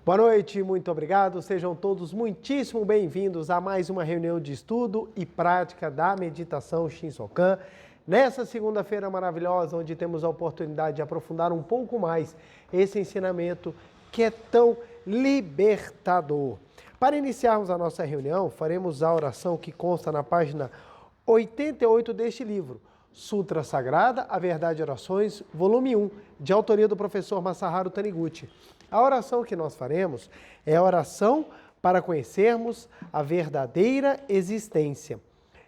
Boa noite, muito obrigado. Sejam todos muitíssimo bem-vindos a mais uma reunião de estudo e prática da meditação Shinsokan. Nessa segunda-feira maravilhosa, onde temos a oportunidade de aprofundar um pouco mais esse ensinamento que é tão libertador. Para iniciarmos a nossa reunião, faremos a oração que consta na página 88 deste livro, Sutra Sagrada, A Verdade e Orações, volume 1, de autoria do professor Masaharu Taniguchi. A oração que nós faremos é a oração para conhecermos a verdadeira existência.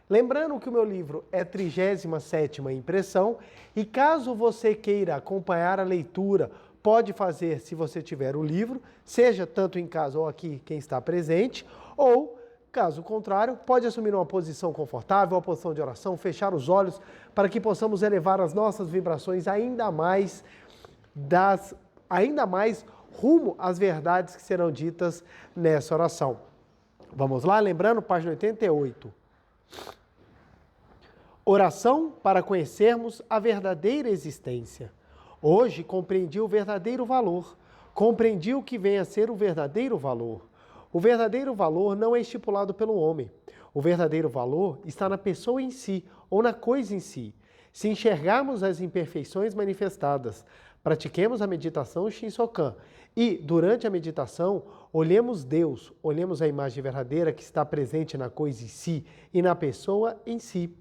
Lembrando que o meu livro é 37ª impressão e caso você queira acompanhar a leitura, pode fazer se você tiver o livro, seja tanto em casa ou aqui quem está presente, ou caso contrário, pode assumir uma posição confortável, uma posição de oração, fechar os olhos para que possamos elevar as nossas vibrações ainda mais rumo às verdades que serão ditas nessa oração. Vamos lá, lembrando, página 88. Oração para conhecermos a verdadeira existência. Hoje compreendi o verdadeiro valor, compreendi o que vem a ser o verdadeiro valor. O verdadeiro valor não é estipulado pelo homem. O verdadeiro valor está na pessoa em si, ou na coisa em si. Se enxergarmos as imperfeições manifestadas, pratiquemos a meditação Shinsokan e, durante a meditação, olhemos Deus, olhemos a imagem verdadeira que está presente na coisa em si e na pessoa em si.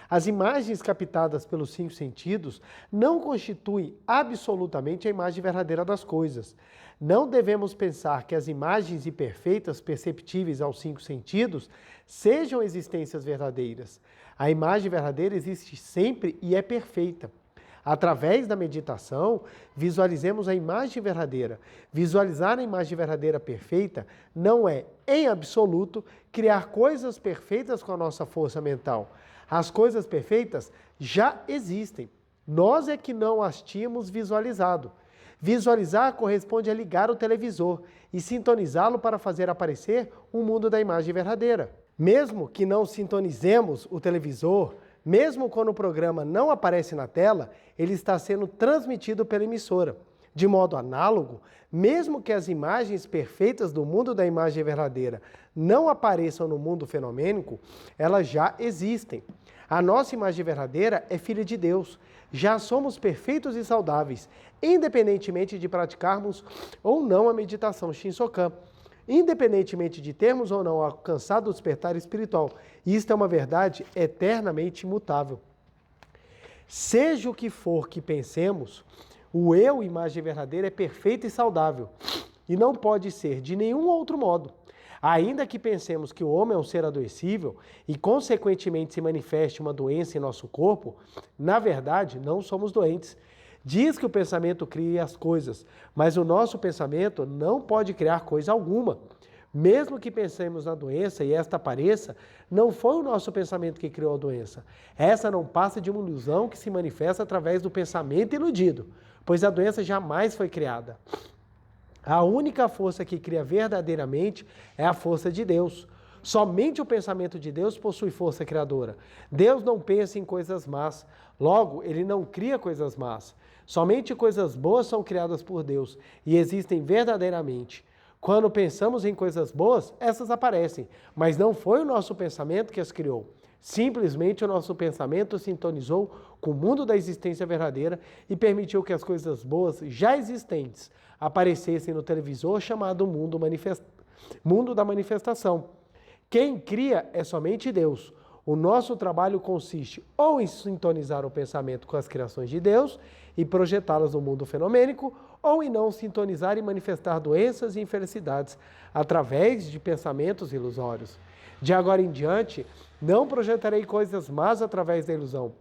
As imagens captadas pelos 5 sentidos não constituem absolutamente a imagem verdadeira das coisas. Não devemos pensar que as imagens imperfeitas perceptíveis aos 5 sentidos sejam existências verdadeiras. A imagem verdadeira existe sempre e é perfeita. Através da meditação, visualizemos a imagem verdadeira. Visualizar a imagem verdadeira perfeita não é, em absoluto, criar coisas perfeitas com a nossa força mental. As coisas perfeitas já existem. Nós é que não as tínhamos visualizado. Visualizar corresponde a ligar o televisor e sintonizá-lo para fazer aparecer um mundo da imagem verdadeira. Mesmo que não sintonizemos o televisor, mesmo quando o programa não aparece na tela, ele está sendo transmitido pela emissora. De modo análogo, mesmo que as imagens perfeitas do mundo da imagem verdadeira não apareçam no mundo fenomênico, elas já existem. A nossa imagem verdadeira é filha de Deus. Já somos perfeitos e saudáveis, independentemente de praticarmos ou não a meditação Shinsokan. Independentemente de termos ou não alcançado o despertar espiritual. Isto é uma verdade eternamente imutável. Seja o que for que pensemos, o eu, imagem verdadeira, é perfeito e saudável. E não pode ser de nenhum outro modo. Ainda que pensemos que o homem é um ser adoecível e, consequentemente, se manifeste uma doença em nosso corpo, na verdade, não somos doentes. Diz que o pensamento cria as coisas, mas o nosso pensamento não pode criar coisa alguma. Mesmo que pensemos na doença e esta apareça, não foi o nosso pensamento que criou a doença. Essa não passa de uma ilusão que se manifesta através do pensamento iludido, pois a doença jamais foi criada. A única força que cria verdadeiramente é a força de Deus. Somente o pensamento de Deus possui força criadora. Deus não pensa em coisas más, logo, ele não cria coisas más. Somente coisas boas são criadas por Deus e existem verdadeiramente. Quando pensamos em coisas boas, essas aparecem, mas não foi o nosso pensamento que as criou. Simplesmente o nosso pensamento sintonizou com o mundo da existência verdadeira e permitiu que as coisas boas já existentes aparecessem no televisor chamado mundo da manifestação. Quem cria é somente Deus. O nosso trabalho consiste ou em sintonizar o pensamento com as criações de Deus e projetá-las no mundo fenomênico, ou em não sintonizar e manifestar doenças e infelicidades através de pensamentos ilusórios. De agora em diante, não projetarei coisas más através da ilusão.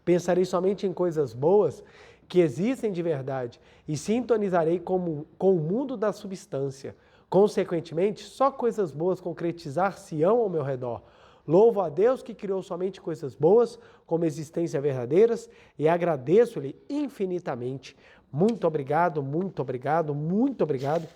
Pensarei somente em coisas boas que existem de verdade e sintonizarei com o mundo da substância. Consequentemente, só coisas boas concretizar-se-ão ao meu redor. Louvo a Deus que criou somente coisas boas, como existência verdadeiras, e agradeço-lhe infinitamente. Muito obrigado, muito obrigado, muito obrigado.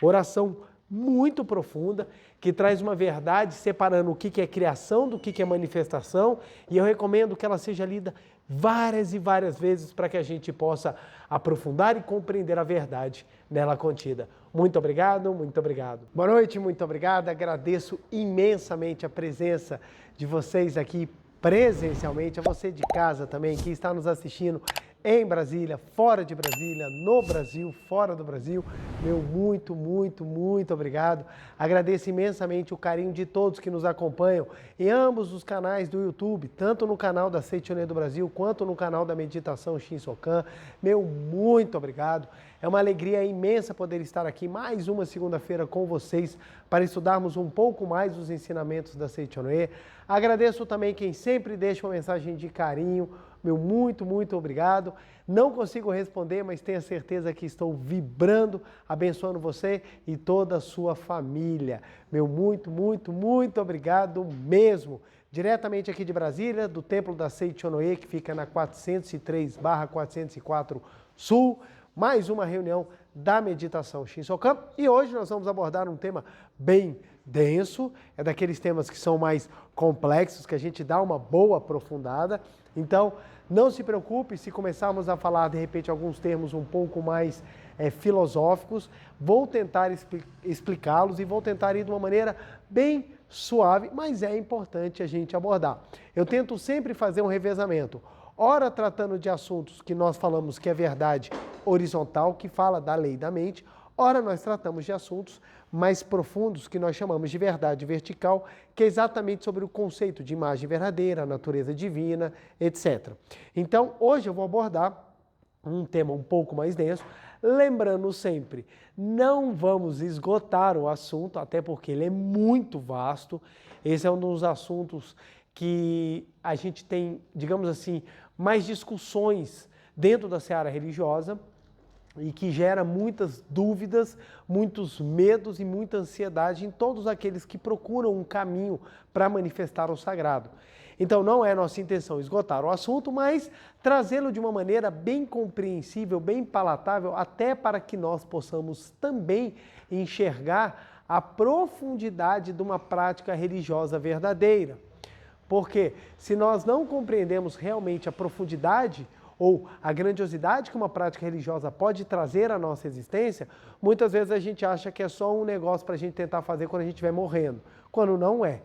Oração muito profunda, que traz uma verdade separando o que é criação do que é manifestação, e eu recomendo que ela seja lida várias e várias vezes para que a gente possa aprofundar e compreender a verdade nela contida. Muito obrigado, muito obrigado. Boa noite, muito obrigado. Agradeço imensamente a presença de vocês aqui presencialmente, a você de casa também, que está nos assistindo em Brasília, fora de Brasília, no Brasil, fora do Brasil. Meu muito, muito, muito obrigado. Agradeço imensamente o carinho de todos que nos acompanham em ambos os canais do YouTube, tanto no canal da Seichoné do Brasil, quanto no canal da Meditação Shinsokan. Meu muito obrigado. É uma alegria imensa poder estar aqui mais uma segunda-feira com vocês para estudarmos um pouco mais os ensinamentos da Seichoné. Agradeço também quem sempre deixa uma mensagem de carinho. Meu muito, muito obrigado. Não consigo responder, mas tenha certeza que estou vibrando, abençoando você e toda a sua família. Meu muito, muito, muito obrigado mesmo. Diretamente aqui de Brasília, do Templo da Seichoné, que fica na 403/404 Sul. Mais uma reunião da Meditação Shinsokan. E hoje nós vamos abordar um tema bem denso, é daqueles temas que são mais complexos, que a gente dá uma boa aprofundada. Então, não se preocupe se começarmos a falar, de repente, alguns termos um pouco mais filosóficos. Vou tentar explicá-los e vou tentar ir de uma maneira bem suave, mas é importante a gente abordar. Eu tento sempre fazer um revezamento. Ora tratando de assuntos que nós falamos que é verdade horizontal, que fala da lei da mente. Ora nós tratamos de assuntos mais profundos, que nós chamamos de verdade vertical, que é exatamente sobre o conceito de imagem verdadeira, natureza divina, etc. Então, hoje eu vou abordar um tema um pouco mais denso, lembrando sempre, não vamos esgotar o assunto, até porque ele é muito vasto. Esse é um dos assuntos que a gente tem, digamos assim, mais discussões dentro da seara religiosa e que gera muitas dúvidas, muitos medos e muita ansiedade em todos aqueles que procuram um caminho para manifestar o sagrado. Então não é nossa intenção esgotar o assunto, mas trazê-lo de uma maneira bem compreensível, bem palatável, até para que nós possamos também enxergar a profundidade de uma prática religiosa verdadeira. Porque se nós não compreendemos realmente a profundidade ou a grandiosidade que uma prática religiosa pode trazer à nossa existência, muitas vezes a gente acha que é só um negócio para a gente tentar fazer quando a gente estiver morrendo, quando não é.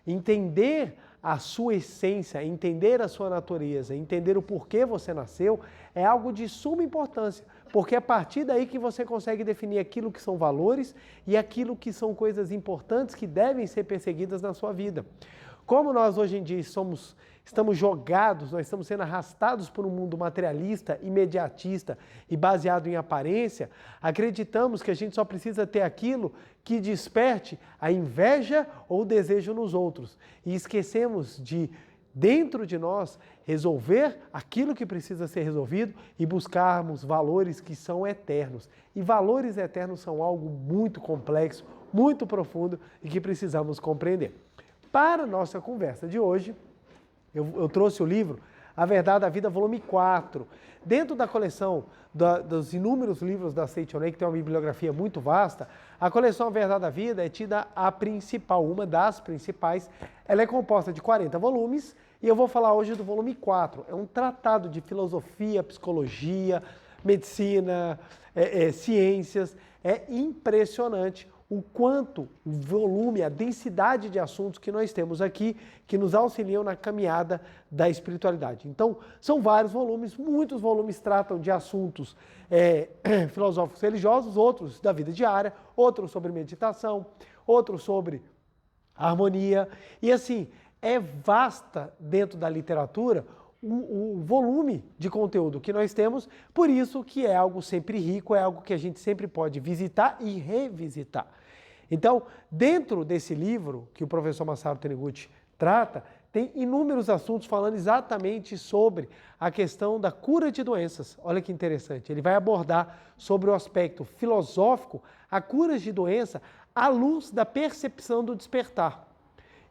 Entender a sua essência, entender a sua natureza, entender o porquê você nasceu, é algo de suma importância, porque é a partir daí que você consegue definir aquilo que são valores e aquilo que são coisas importantes que devem ser perseguidas na sua vida. Como nós hoje em dia estamos jogados, nós estamos sendo arrastados por um mundo materialista, imediatista e baseado em aparência, acreditamos que a gente só precisa ter aquilo que desperte a inveja ou o desejo nos outros. E esquecemos de, dentro de nós, resolver aquilo que precisa ser resolvido e buscarmos valores que são eternos. E valores eternos são algo muito complexo, muito profundo e que precisamos compreender. Para a nossa conversa de hoje, eu trouxe o livro A Verdade da Vida, volume 4. Dentro da coleção dos inúmeros livros da Seichoné, que tem uma bibliografia muito vasta, a coleção A Verdade da Vida é tida a principal, uma das principais. Ela é composta de 40 volumes e eu vou falar hoje do volume 4. É um tratado de filosofia, psicologia, medicina, ciências. É impressionante o quanto o volume, a densidade de assuntos que nós temos aqui, que nos auxiliam na caminhada da espiritualidade. Então, são vários volumes, muitos volumes tratam de assuntos filosóficos religiosos, outros da vida diária, outros sobre meditação, outros sobre harmonia. E assim, é vasta dentro da literatura o volume de conteúdo que nós temos, por isso que é algo sempre rico, é algo que a gente sempre pode visitar e revisitar. Então, dentro desse livro que o professor Masaru Taniguchi trata, tem inúmeros assuntos falando exatamente sobre a questão da cura de doenças. Olha que interessante, ele vai abordar sobre o aspecto filosófico, a cura de doença à luz da percepção do despertar.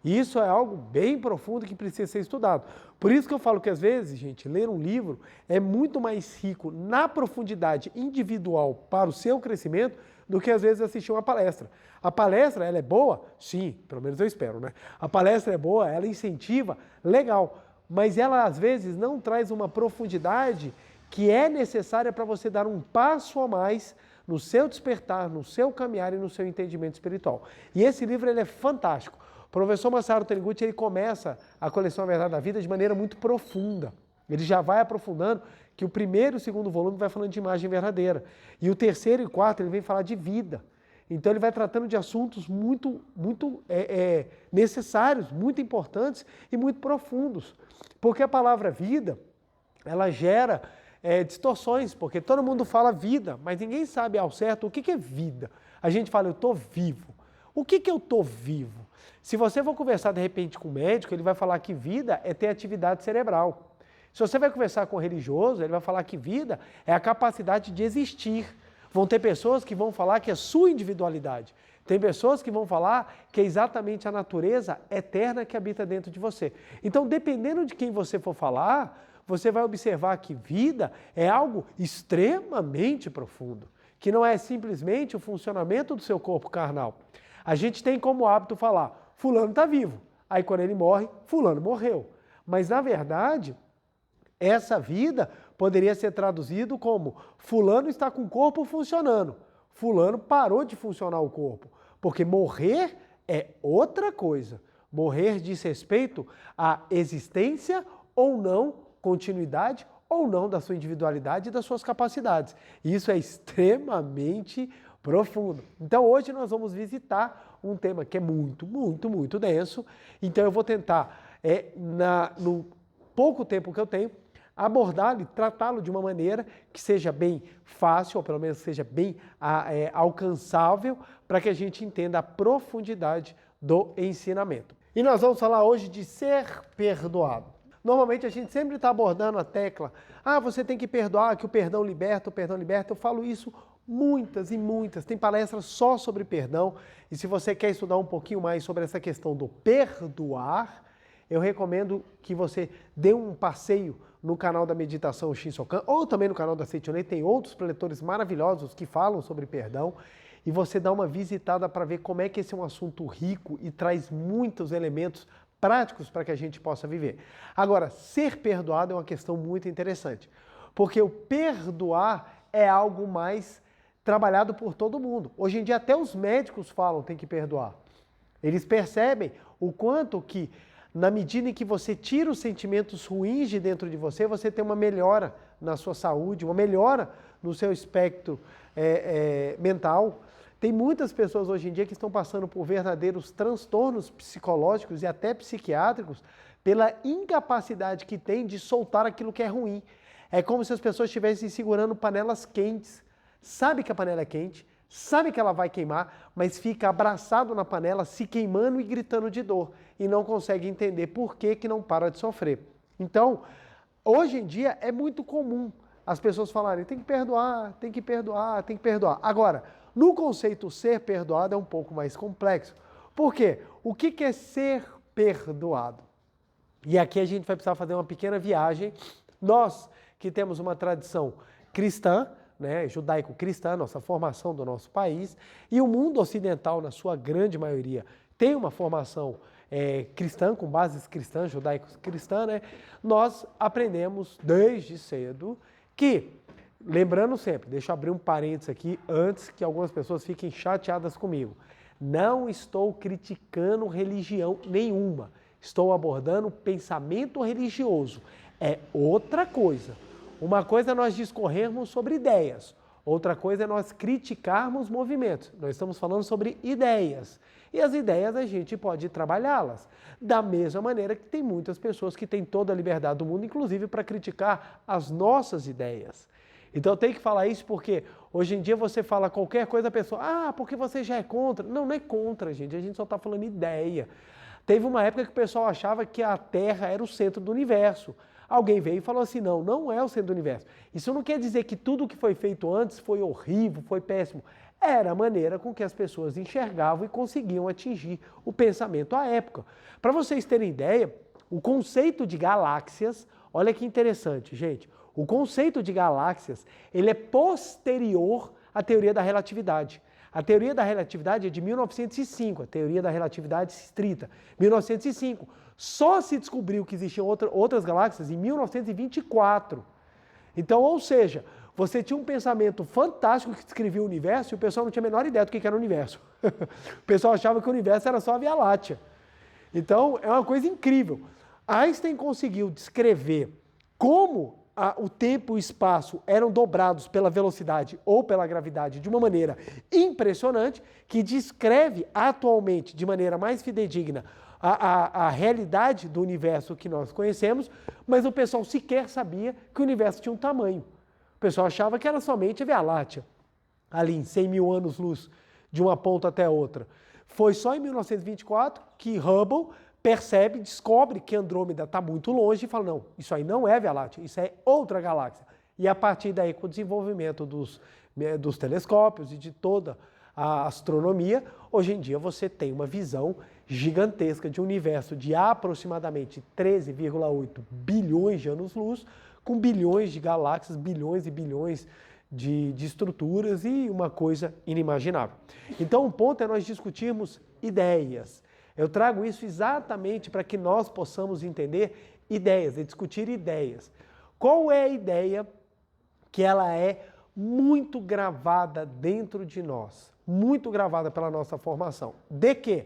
E isso é algo bem profundo que precisa ser estudado. Por isso que eu falo que às vezes, gente, ler um livro é muito mais rico na profundidade individual para o seu crescimento do que às vezes assistir uma palestra. A palestra, ela é boa? Sim, pelo menos eu espero, né? A palestra é boa, ela incentiva, legal, mas ela às vezes não traz uma profundidade que é necessária para você dar um passo a mais no seu despertar, no seu caminhar e no seu entendimento espiritual. E esse livro ele é fantástico. O professor Masaru Taniguchi ele começa a coleção A Verdade da Vida de maneira muito profunda. Ele já vai aprofundando que o primeiro e o segundo volume vai falando de imagem verdadeira. E o terceiro e o quarto ele vem falar de vida. Então ele vai tratando de assuntos muito necessários, muito importantes e muito profundos. Porque a palavra vida, ela gera distorções, porque todo mundo fala vida, mas ninguém sabe ao certo o que é vida. A gente fala, eu estou vivo. O que eu estou vivo? Se você for conversar de repente com um médico, ele vai falar que vida é ter atividade cerebral. Se você vai conversar com um religioso, ele vai falar que vida é a capacidade de existir. Vão ter pessoas que vão falar que é sua individualidade. Tem pessoas que vão falar que é exatamente a natureza eterna que habita dentro de você. Então, dependendo de quem você for falar, você vai observar que vida é algo extremamente profundo, que não é simplesmente o funcionamento do seu corpo carnal. A gente tem como hábito falar, fulano está vivo. Aí quando ele morre, fulano morreu. Mas na verdade, essa vida poderia ser traduzido como fulano está com o corpo funcionando, fulano parou de funcionar o corpo, porque morrer é outra coisa. Morrer diz respeito à existência ou não, continuidade ou não da sua individualidade e das suas capacidades. E isso é extremamente profundo. Então hoje nós vamos visitar um tema que é muito, muito, muito denso. Então eu vou tentar, no pouco tempo que eu tenho, abordá-lo e tratá-lo de uma maneira que seja bem fácil, ou pelo menos seja bem alcançável, para que a gente entenda a profundidade do ensinamento. E nós vamos falar hoje de ser perdoado. Normalmente a gente sempre está abordando a tecla, você tem que perdoar, que o perdão liberta, o perdão liberta. Eu falo isso muitas e muitas, tem palestras só sobre perdão, e se você quer estudar um pouquinho mais sobre essa questão do perdoar, eu recomendo que você dê um passeio no canal da Meditação Shinsokan, ou também no canal da Seitonei, tem outros preletores maravilhosos que falam sobre perdão, e você dá uma visitada para ver como é que esse é um assunto rico e traz muitos elementos práticos para que a gente possa viver. Agora, ser perdoado é uma questão muito interessante, porque o perdoar é algo mais trabalhado por todo mundo. Hoje em dia até os médicos falam tem que perdoar. Eles percebem o quanto que na medida em que você tira os sentimentos ruins de dentro de você, você tem uma melhora na sua saúde, uma melhora no seu espectro mental. Tem muitas pessoas hoje em dia que estão passando por verdadeiros transtornos psicológicos e até psiquiátricos pela incapacidade que tem de soltar aquilo que é ruim. É como se as pessoas estivessem segurando panelas quentes. Sabe que a panela é quente, sabe que ela vai queimar, mas fica abraçado na panela, se queimando e gritando de dor. E não consegue entender por que não para de sofrer. Então, hoje em dia é muito comum as pessoas falarem tem que perdoar, tem que perdoar, tem que perdoar. Agora, no conceito ser perdoado é um pouco mais complexo. Por quê? O que é ser perdoado? E aqui a gente vai precisar fazer uma pequena viagem. Nós que temos uma tradição cristã, judaico-cristã, nossa formação do nosso país, e o mundo ocidental, na sua grande maioria, tem uma formação cristã, com bases cristãs, judaico-cristã, nós aprendemos desde cedo que, lembrando sempre, deixa eu abrir um parênteses aqui antes que algumas pessoas fiquem chateadas comigo, não estou criticando religião nenhuma, estou abordando pensamento religioso, é outra coisa. Uma coisa é nós discorrermos sobre ideias, outra coisa é nós criticarmos movimentos. Nós estamos falando sobre ideias. E as ideias a gente pode trabalhá-las. Da mesma maneira que tem muitas pessoas que têm toda a liberdade do mundo, inclusive para criticar as nossas ideias. Então eu tenho que falar isso porque hoje em dia você fala qualquer coisa, a pessoa, porque você já é contra. Não, não é contra, gente. A gente só está falando ideia. Teve uma época que o pessoal achava que a Terra era o centro do universo. Alguém veio e falou assim, não, não é o centro do universo. Isso não quer dizer que tudo que foi feito antes foi horrível, foi péssimo. Era a maneira com que as pessoas enxergavam e conseguiam atingir o pensamento à época. Para vocês terem ideia, o conceito de galáxias, olha que interessante, gente. O conceito de galáxias, ele é posterior à teoria da relatividade. A teoria da relatividade é de 1905, a teoria da relatividade estrita, 1905. Só se descobriu que existiam outras galáxias em 1924. Então, ou seja, você tinha um pensamento fantástico que descrevia o universo e o pessoal não tinha a menor ideia do que era o universo. O pessoal achava que o universo era só a Via Láctea. Então, é uma coisa incrível. Einstein conseguiu descrever como o tempo e o espaço eram dobrados pela velocidade ou pela gravidade de uma maneira impressionante, que descreve atualmente, de maneira mais fidedigna, a realidade do universo que nós conhecemos, mas o pessoal sequer sabia que o universo tinha um tamanho. O pessoal achava que era somente a Via Láctea, ali em 100 mil anos-luz, de uma ponta até outra. Foi só em 1924 que Hubble percebe, descobre que Andrômeda está muito longe e fala, não, isso aí não é Via Láctea, isso é outra galáxia. E a partir daí, com o desenvolvimento dos telescópios e de toda a astronomia, hoje em dia você tem uma visão gigantesca de um universo de aproximadamente 13,8 bilhões de anos-luz, com bilhões de galáxias, bilhões e bilhões de estruturas e uma coisa inimaginável. Então, o ponto é nós discutirmos ideias. Eu trago isso exatamente para que nós possamos entender ideias, e discutir ideias. Qual é a ideia que ela é muito gravada dentro de nós, muito gravada pela nossa formação? De que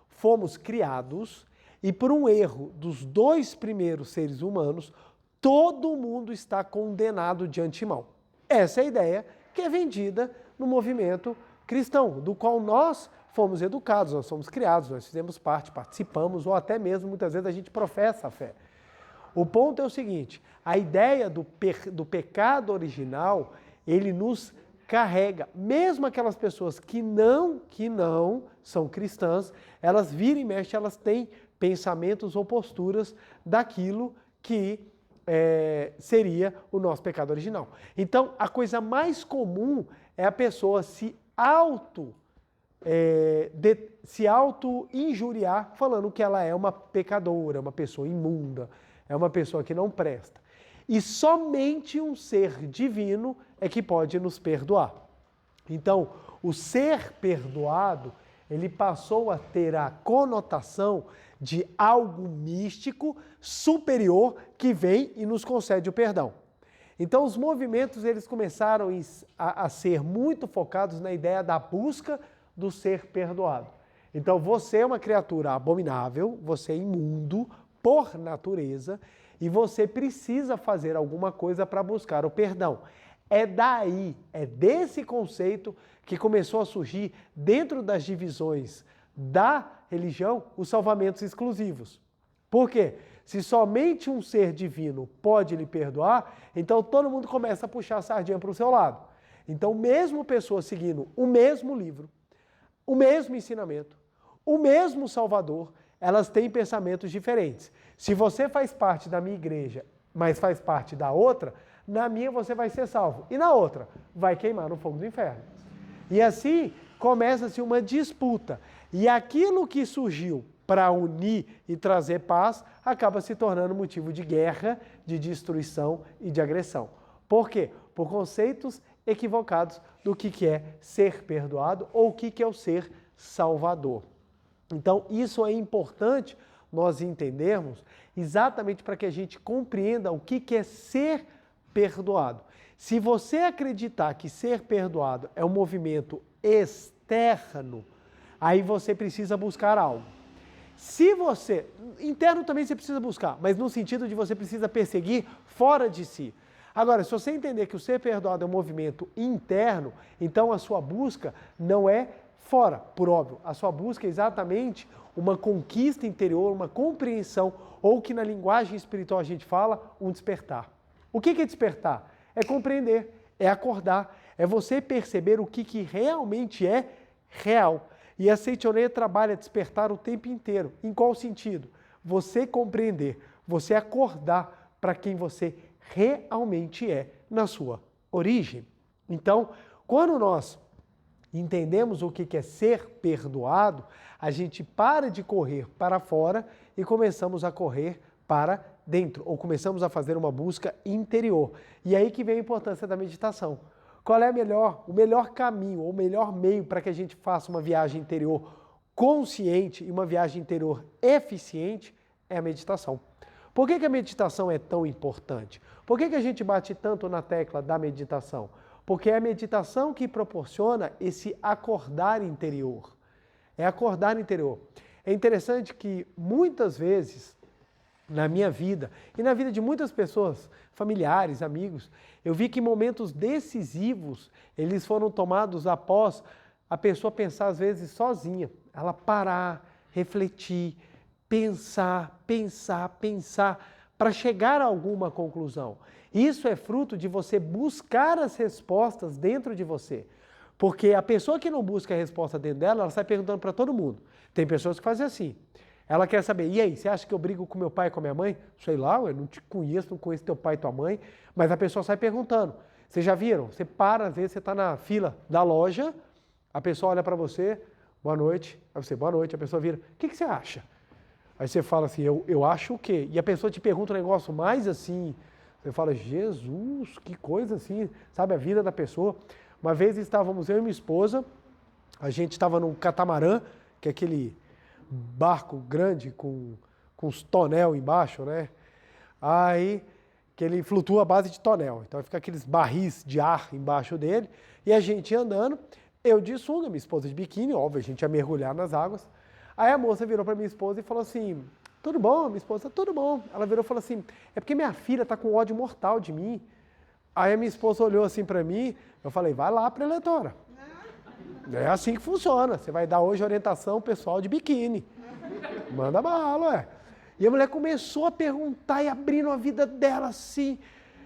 fomos criados e por um erro dos 2 primeiros seres humanos, todo mundo está condenado de antemão. Essa é a ideia que é vendida no movimento cristão, do qual nós fomos educados, nós fomos criados, nós fizemos parte, participamos, ou até mesmo muitas vezes a gente professa a fé. O ponto é o seguinte, a ideia do pecado original, ele nos carrega, mesmo aquelas pessoas que não são cristãs, elas viram e mexem, elas têm pensamentos ou posturas daquilo que seria o nosso pecado original. Então, a coisa mais comum é a pessoa se auto-injuriar, falando que ela é uma pecadora, uma pessoa imunda, é uma pessoa que não presta. E somente um ser divino é que pode nos perdoar. Então, o ser perdoado, ele passou a ter a conotação de algo místico, superior, que vem e nos concede o perdão. Então, os movimentos eles começaram a ser muito focados na ideia da busca do ser perdoado. Então, você é uma criatura abominável, você é imundo por natureza e você precisa fazer alguma coisa para buscar o perdão. É daí, é desse conceito que começou a surgir dentro das divisões da religião os salvamentos exclusivos. Por quê? Se somente um ser divino pode lhe perdoar, então todo mundo começa a puxar a sardinha para o seu lado. Então, mesmo pessoas seguindo o mesmo livro, o mesmo ensinamento, o mesmo Salvador, elas têm pensamentos diferentes. Se você faz parte da minha igreja, mas faz parte da outra, na minha você vai ser salvo. E na outra, vai queimar no fogo do inferno. E assim, começa-se uma disputa. E aquilo que surgiu para unir e trazer paz, acaba se tornando motivo de guerra, de destruição e de agressão. Por quê? Por conceitos equivocados do que é ser perdoado ou o que é o ser salvador. Então, isso é importante nós entendermos exatamente para que a gente compreenda o que é ser perdoado. Se você acreditar que ser perdoado é um movimento externo, aí você precisa buscar algo. Se você, interno também você precisa buscar, mas no sentido de você precisa perseguir fora de si. Agora, se você entender que o ser perdoado é um movimento interno, então a sua busca não é fora, por óbvio. A sua busca é exatamente uma conquista interior, uma compreensão, ou que na linguagem espiritual a gente fala, um despertar. O que é despertar? É compreender, é acordar, é você perceber o que realmente é real. E a Seichoneia trabalha despertar o tempo inteiro. Em qual sentido? Você compreender, você acordar para quem você realmente é na sua origem. Então, quando nós entendemos o que é ser perdoado, a gente para de correr para fora e começamos a correr para dentro, ou começamos a fazer uma busca interior. E aí que vem a importância da meditação. Qual é o melhor caminho, ou o melhor meio para que a gente faça uma viagem interior consciente e uma viagem interior eficiente? É a meditação. Por que a meditação é tão importante? Por que a gente bate tanto na tecla da meditação? Porque é a meditação que proporciona esse acordar interior. É acordar interior. É interessante que muitas vezes, na minha vida e na vida de muitas pessoas, familiares, amigos, eu vi que momentos decisivos, eles foram tomados após a pessoa pensar às vezes sozinha. Ela parar, refletir, pensar, para chegar a alguma conclusão. Isso é fruto de você buscar as respostas dentro de você. Porque a pessoa que não busca a resposta dentro dela, ela sai perguntando para todo mundo. Tem pessoas que fazem assim. Ela quer saber, e aí, você acha que eu brigo com meu pai e com a minha mãe? Sei lá, eu não te conheço, não conheço teu pai e tua mãe. Mas a pessoa sai perguntando. Vocês já viram? Você para, às vezes você está na fila da loja, a pessoa olha para você, boa noite. Aí você, boa noite, a pessoa vira, o que você acha? Aí você fala assim, eu acho o quê? E a pessoa te pergunta um negócio mais assim, você fala, Jesus, que coisa assim, sabe, a vida da pessoa. Uma vez estávamos eu e minha esposa, a gente estava num catamarã, que é aquele barco grande com uns tonel embaixo, né? Aí, que ele flutua à base de tonel. Então fica aqueles barris de ar embaixo dele, e a gente ia andando, eu de sunga, minha esposa de biquíni, óbvio, a gente ia mergulhar nas águas. Aí a moça virou para minha esposa e falou assim, tudo bom? Minha esposa, tudo bom. Ela virou e falou assim, é porque minha filha está com ódio mortal de mim. Aí a minha esposa olhou assim para mim, eu falei, vai lá, preletora. É assim que funciona, você vai dar hoje orientação pessoal de biquíni. Manda bala, ué. E a mulher começou a perguntar e abrindo a vida dela assim.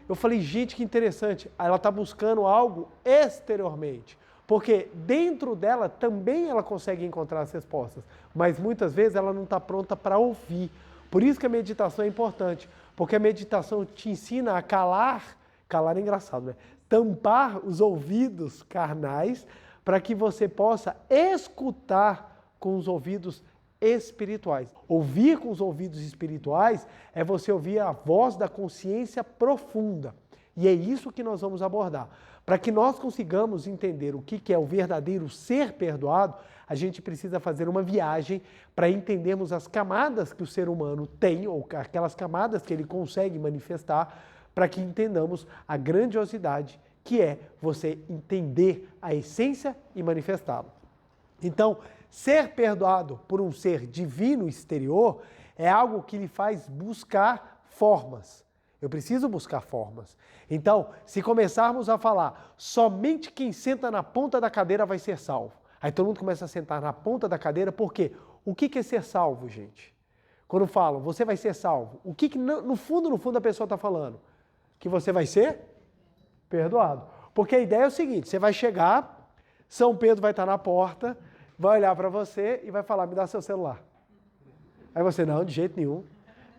Eu falei, gente, que interessante. Aí ela está buscando algo exteriormente. Porque dentro dela também ela consegue encontrar as respostas, mas muitas vezes ela não está pronta para ouvir. Por isso que a meditação é importante, porque a meditação te ensina a calar é engraçado, né? Tampar os ouvidos carnais para que você possa escutar com os ouvidos espirituais. Ouvir com os ouvidos espirituais é você ouvir a voz da consciência profunda. E é isso que nós vamos abordar. Para que nós consigamos entender o que é o verdadeiro ser perdoado, a gente precisa fazer uma viagem para entendermos as camadas que o ser humano tem, ou aquelas camadas que ele consegue manifestar, para que entendamos a grandiosidade que é você entender a essência e manifestá-la. Então, ser perdoado por um ser divino exterior é algo que lhe faz buscar formas. Eu preciso buscar formas. Então, se começarmos a falar, somente quem senta na ponta da cadeira vai ser salvo. Aí todo mundo começa a sentar na ponta da cadeira, por quê? O que é ser salvo, gente? Quando falam, você vai ser salvo, o que no fundo a pessoa está falando? Que você vai ser perdoado. Porque a ideia é o seguinte, você vai chegar, São Pedro vai estar na porta, vai olhar para você e vai falar, me dá seu celular. Aí você, não, de jeito nenhum.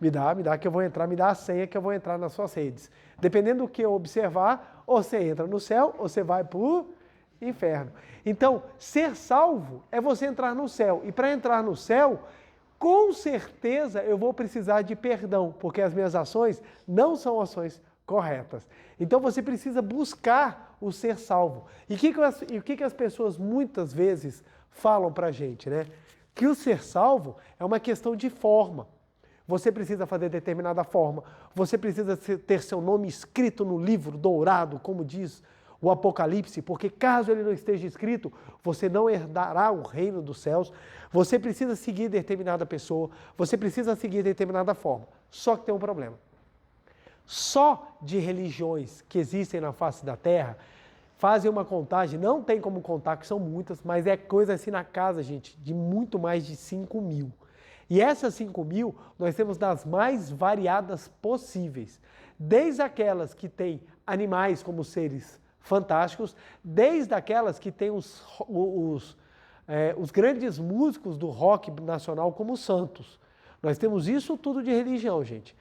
Me dá que eu vou entrar, me dá a senha que eu vou entrar nas suas redes. Dependendo do que eu observar, ou você entra no céu, ou você vai para o inferno. Então, ser salvo é você entrar no céu. E para entrar no céu, com certeza eu vou precisar de perdão, porque as minhas ações não são ações corretas. Então você precisa buscar o ser salvo. E o que as pessoas muitas vezes falam para a gente, né? Que o ser salvo é uma questão de forma. Você precisa fazer determinada forma, você precisa ter seu nome escrito no livro dourado, como diz o Apocalipse, porque caso ele não esteja escrito, você não herdará o reino dos céus. Você precisa seguir determinada pessoa, você precisa seguir determinada forma. Só que tem um problema. Só de religiões que existem na face da terra, fazem uma contagem, não tem como contar, que são muitas, mas é coisa assim na casa, gente, de muito mais de 5.000. E essas 5.000, nós temos das mais variadas possíveis. Desde aquelas que têm animais como seres fantásticos, desde aquelas que têm os grandes músicos do rock nacional como santos. Nós temos isso tudo de religião, gente.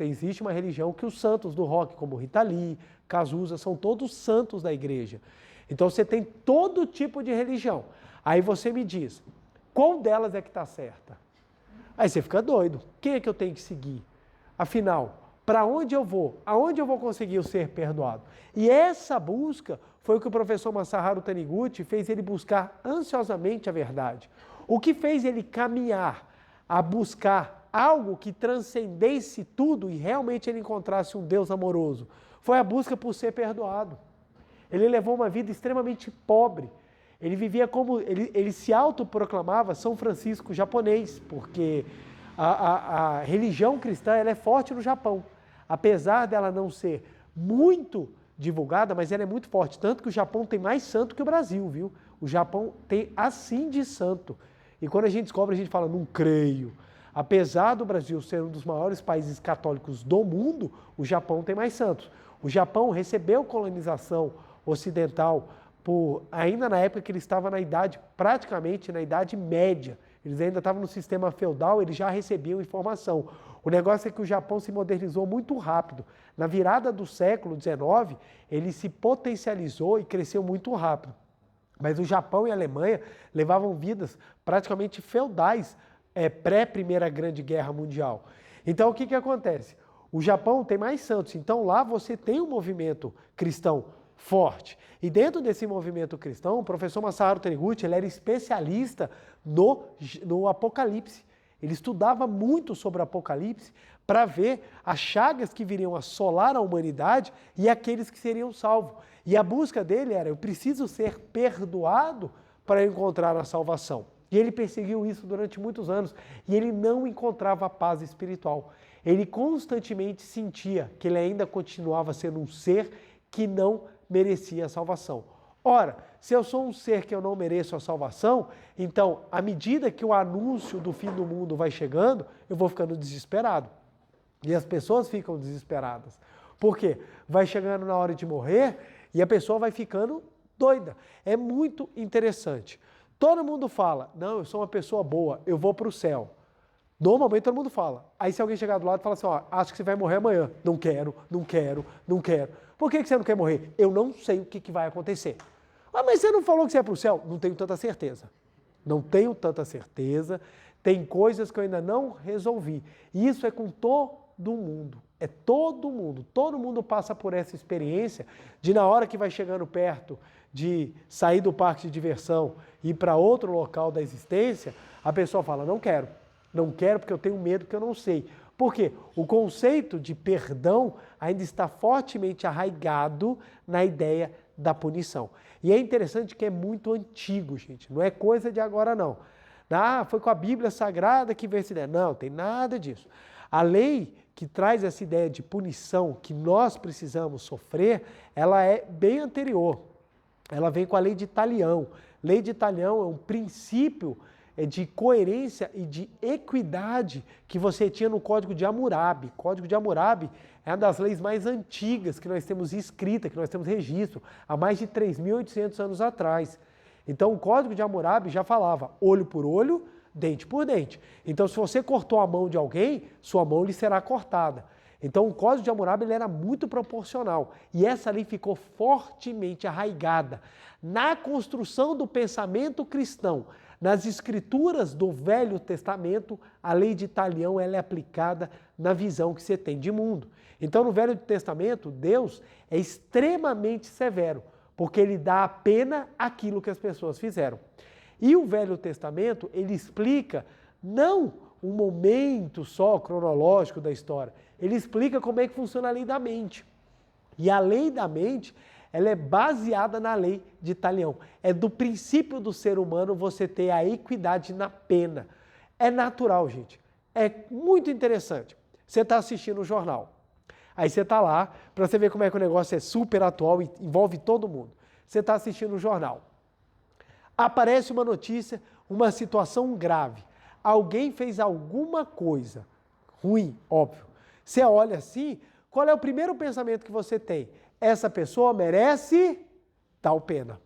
Existe uma religião que os santos do rock, como Rita Lee, Cazuza, são todos santos da igreja. Então você tem todo tipo de religião. Aí você me diz, qual delas é que está certa? Aí você fica doido. Quem é que eu tenho que seguir? Afinal, para onde eu vou? Aonde eu vou conseguir o ser perdoado? E essa busca foi o que o professor Masaharu Taniguchi fez ele buscar ansiosamente a verdade. O que fez ele caminhar a buscar algo que transcendesse tudo e realmente ele encontrasse um Deus amoroso. Foi a busca por ser perdoado. Ele levou uma vida extremamente pobre. Ele vivia como, ele se autoproclamava São Francisco japonês, porque a religião cristã ela é forte no Japão. Apesar dela não ser muito divulgada, mas ela é muito forte. Tanto que o Japão tem mais santo que o Brasil, viu? O Japão tem assim de santo. E quando a gente descobre, a gente fala, não creio. Apesar do Brasil ser um dos maiores países católicos do mundo, o Japão tem mais santos. O Japão recebeu colonização ocidental ainda na época que ele estava praticamente na Idade Média. Eles ainda estavam no sistema feudal, eles já recebiam informação. O negócio é que o Japão se modernizou muito rápido. Na virada do século XIX, ele se potencializou e cresceu muito rápido. Mas o Japão e a Alemanha levavam vidas praticamente feudais pré-Primeira Grande Guerra Mundial. Então, o que acontece? O Japão tem mais santos, então lá você tem um movimento cristão forte. E dentro desse movimento cristão, o professor Masaharu Taniguchi, ele era especialista no Apocalipse. Ele estudava muito sobre o Apocalipse para ver as chagas que viriam assolar a humanidade e aqueles que seriam salvos. E a busca dele era, eu preciso ser perdoado para encontrar a salvação. E ele perseguiu isso durante muitos anos e ele não encontrava paz espiritual. Ele constantemente sentia que ele ainda continuava sendo um ser que não merecia a salvação. Ora, se eu sou um ser que eu não mereço a salvação, então, à medida que o anúncio do fim do mundo vai chegando, eu vou ficando desesperado. E as pessoas ficam desesperadas. Por quê? Vai chegando na hora de morrer e a pessoa vai ficando doida. É muito interessante. Todo mundo fala, não, eu sou uma pessoa boa, eu vou para o céu. Normalmente todo mundo fala. Aí se alguém chegar do lado e falar assim, ó, acho que você vai morrer amanhã. Não quero, não quero, não quero. Por que você não quer morrer? Eu não sei o que vai acontecer. Ah, mas você não falou que você ia para o céu? Não tenho tanta certeza. Não tenho tanta certeza. Tem coisas que eu ainda não resolvi. E isso é com todo mundo. É todo mundo. Todo mundo passa por essa experiência de na hora que vai chegando perto de sair do parque de diversão e ir para outro local da existência, a pessoa fala, não quero. Não quero porque eu tenho medo que eu não sei. Por quê? O conceito de perdão ainda está fortemente arraigado na ideia da punição. E é interessante que é muito antigo, gente. Não é coisa de agora, não. Ah, foi com a Bíblia Sagrada que veio essa ideia. Não, tem nada disso. A lei que traz essa ideia de punição que nós precisamos sofrer, ela é bem anterior. Ela vem com a lei de Talião. Lei de Talião é um princípio de coerência e de equidade que você tinha no Código de Hammurabi. O Código de Hammurabi é uma das leis mais antigas que nós temos escrita, que nós temos registro, há mais de 3.800 anos atrás. Então, o Código de Hammurabi já falava olho por olho, dente por dente. Então, se você cortou a mão de alguém, sua mão lhe será cortada. Então, o Código de Hammurabi ele era muito proporcional. E essa lei ficou fortemente arraigada na construção do pensamento cristão. Nas escrituras do Velho Testamento, a lei de Talião ela é aplicada na visão que você tem de mundo. Então, no Velho Testamento, Deus é extremamente severo, porque ele dá a pena àquilo que as pessoas fizeram. E o Velho Testamento, ele explica não um momento só cronológico da história, ele explica como é que funciona a lei da mente. E a lei da mente, ela é baseada na lei de Talião. É do princípio do ser humano você ter a equidade na pena. É natural, gente. É muito interessante. Você está assistindo o jornal. Aí você está lá, para você ver como é que o negócio é super atual e envolve todo mundo. Você está assistindo o jornal. Aparece uma notícia, uma situação grave. Alguém fez alguma coisa ruim, óbvio. Você olha assim, qual é o primeiro pensamento que você tem? Essa pessoa merece tal pena.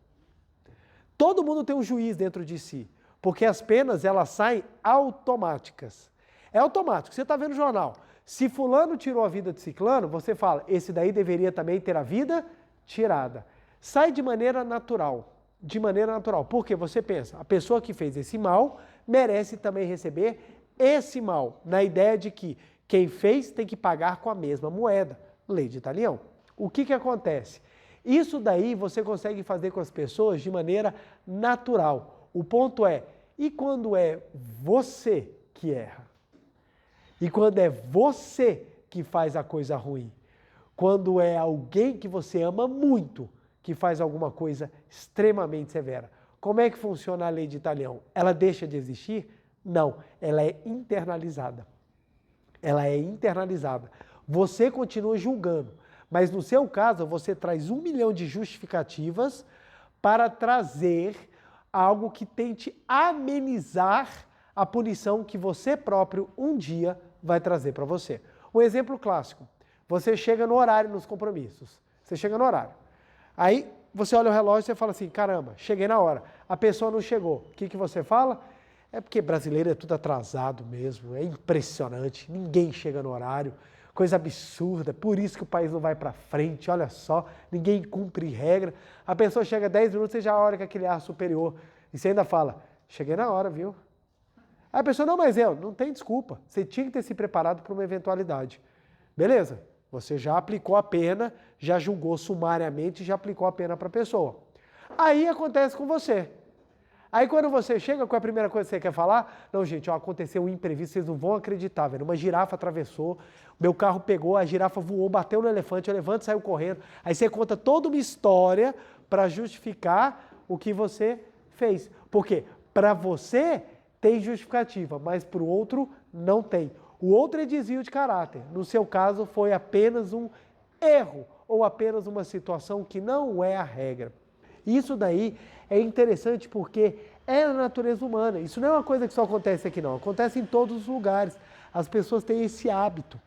Todo mundo tem um juiz dentro de si, porque as penas elas saem automáticas. É automático. Você está vendo o jornal. Se fulano tirou a vida de ciclano, você fala, esse daí deveria também ter a vida tirada. Sai de maneira natural. De maneira natural. Porque você pensa, a pessoa que fez esse mal merece também receber esse mal. Na ideia de que quem fez tem que pagar com a mesma moeda. Lei de Talião. O que acontece? Isso daí você consegue fazer com as pessoas de maneira natural. O ponto é, e quando é você que erra? E quando é você que faz a coisa ruim. Quando é alguém que você ama muito que faz alguma coisa extremamente severa. Como é que funciona a lei de Italião? Ela deixa de existir? Não, ela é internalizada. Ela é internalizada. Você continua julgando, mas no seu caso você traz 1 milhão de justificativas para trazer algo que tente amenizar a punição que você próprio um dia vai trazer para você. Um exemplo clássico, você chega no horário nos compromissos, você chega no horário, aí você olha o relógio e você fala assim, caramba, cheguei na hora, a pessoa não chegou, o que você fala? É porque brasileiro é tudo atrasado mesmo, é impressionante, ninguém chega no horário, coisa absurda, por isso que o país não vai para frente, olha só, ninguém cumpre regra, a pessoa chega 10 minutos, você já olha com aquele ar superior, e você ainda fala, cheguei na hora, viu? Aí a pessoa, não, mas não tem desculpa, você tinha que ter se preparado para uma eventualidade. Beleza, você já aplicou a pena, já julgou sumariamente, já aplicou a pena para a pessoa. Aí acontece com você. Aí quando você chega, qual é a primeira coisa que você quer falar? Não, gente, ó, aconteceu um imprevisto, vocês não vão acreditar, velho. Uma girafa atravessou, meu carro pegou, a girafa voou, bateu no elefante, o elefante saiu correndo. Aí você conta toda uma história para justificar o que você fez. Por quê? Para você tem justificativa, mas para o outro não tem. O outro é desvio de caráter. No seu caso, foi apenas um erro ou apenas uma situação que não é a regra. Isso daí é interessante porque é a natureza humana. Isso não é uma coisa que só acontece aqui, não. Acontece em todos os lugares. As pessoas têm esse hábito,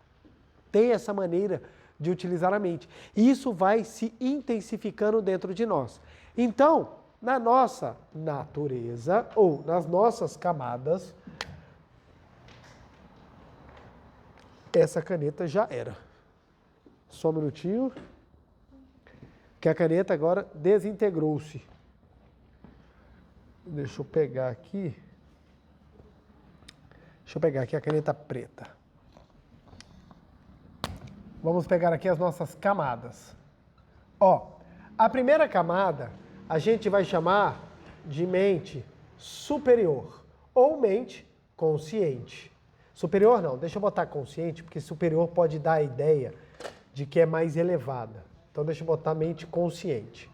têm essa maneira de utilizar a mente. E isso vai se intensificando dentro de nós. Então, na nossa natureza ou nas nossas camadas, essa caneta já era. Só um minutinho. Que a caneta agora desintegrou-se. Deixa eu pegar aqui. Deixa eu pegar aqui a caneta preta. Vamos pegar aqui as nossas camadas. Ó, a primeira camada a gente vai chamar de mente superior ou mente consciente. Superior não, deixa eu botar consciente, porque superior pode dar a ideia de que é mais elevada. Então deixa eu botar mente consciente.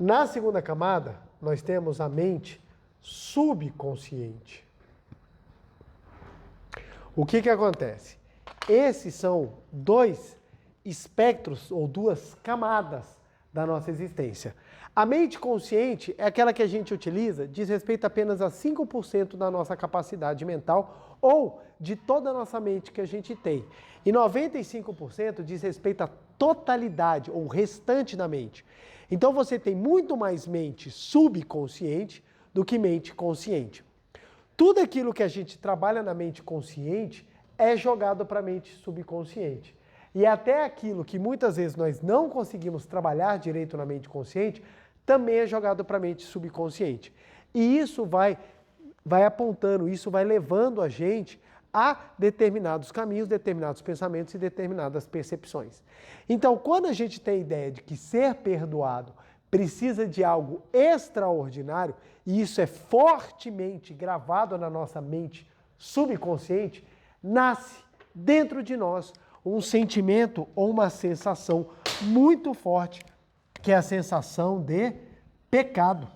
Na segunda camada, nós temos a mente subconsciente. O que acontece? Esses são dois espectros ou duas camadas da nossa existência. A mente consciente é aquela que a gente utiliza, diz respeito apenas a 5% da nossa capacidade mental ou de toda a nossa mente que a gente tem. E 95% diz respeito à totalidade ou restante da mente. Então você tem muito mais mente subconsciente do que mente consciente. Tudo aquilo que a gente trabalha na mente consciente é jogado para a mente subconsciente. E até aquilo que muitas vezes nós não conseguimos trabalhar direito na mente consciente, também é jogado para a mente subconsciente. E isso vai apontando, isso vai levando a gente a determinados caminhos, determinados pensamentos e determinadas percepções. Então, quando a gente tem a ideia de que ser perdoado precisa de algo extraordinário, e isso é fortemente gravado na nossa mente subconsciente, nasce dentro de nós um sentimento ou uma sensação muito forte, que é a sensação de pecado.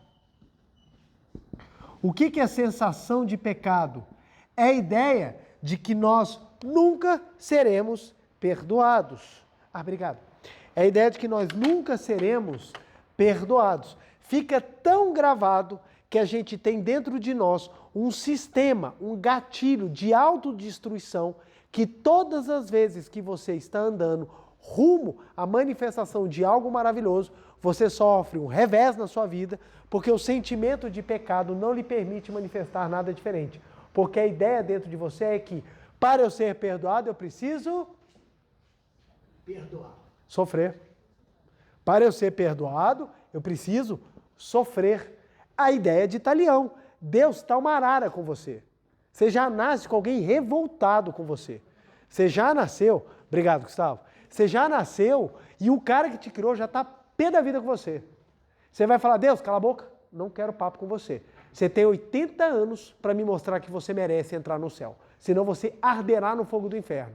O que é a sensação de pecado? É a ideia de que nós nunca seremos perdoados. Obrigado. É a ideia de que nós nunca seremos perdoados. Fica tão gravado que a gente tem dentro de nós um sistema, um gatilho de autodestruição que todas as vezes que você está andando rumo à manifestação de algo maravilhoso, você sofre um revés na sua vida, porque o sentimento de pecado não lhe permite manifestar nada diferente. Porque a ideia dentro de você é que, para eu ser perdoado, eu preciso perdoar. Sofrer. Para eu ser perdoado, eu preciso sofrer. A ideia de Italião. Deus está uma arara com você. Você já nasce com alguém revoltado com você. Você já nasceu, obrigado, Gustavo. Você já nasceu e o cara que te criou já está pé da vida com você. Você vai falar, Deus, cala a boca, não quero papo com você. Você tem 80 anos para me mostrar que você merece entrar no céu. senão você arderá no fogo do inferno.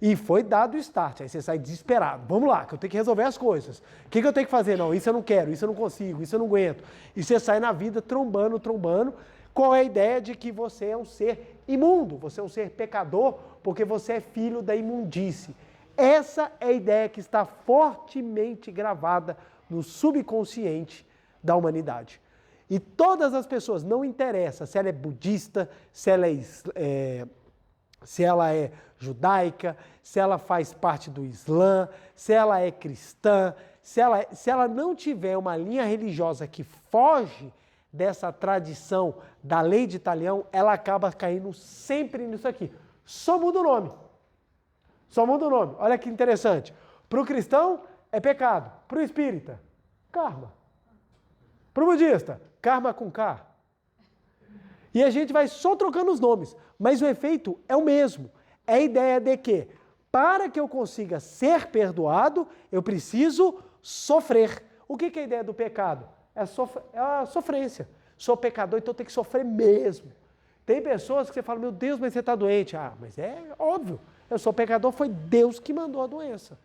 E foi dado o start, aí você sai desesperado. Vamos lá, que eu tenho que resolver as coisas. O que eu tenho que fazer? Não, isso eu não quero, isso eu não consigo, isso eu não aguento. E você sai na vida trombando. Qual é a ideia de que você é um ser imundo, você é um ser pecador, porque você é filho da imundície. Essa é a ideia que está fortemente gravada no subconsciente da humanidade. E todas as pessoas, não interessa se ela é budista, se ela é judaica, se ela faz parte do Islã, se ela é cristã, se ela não tiver uma linha religiosa que foge dessa tradição da lei de Talião, ela acaba caindo sempre nisso aqui. Só muda o nome. Só muda o nome. Olha que interessante. Para o cristão, é pecado. Para o espírita, karma. Para o budista, karma com K. E a gente vai só trocando os nomes, mas o efeito é o mesmo. É a ideia de que, para que eu consiga ser perdoado, eu preciso sofrer. O que é a ideia do pecado? É a sofrência. Sou pecador, então eu tenho que sofrer mesmo. Tem pessoas que você fala, meu Deus, mas você está doente. Ah, mas é óbvio. Eu sou pecador, foi Deus que mandou a doença.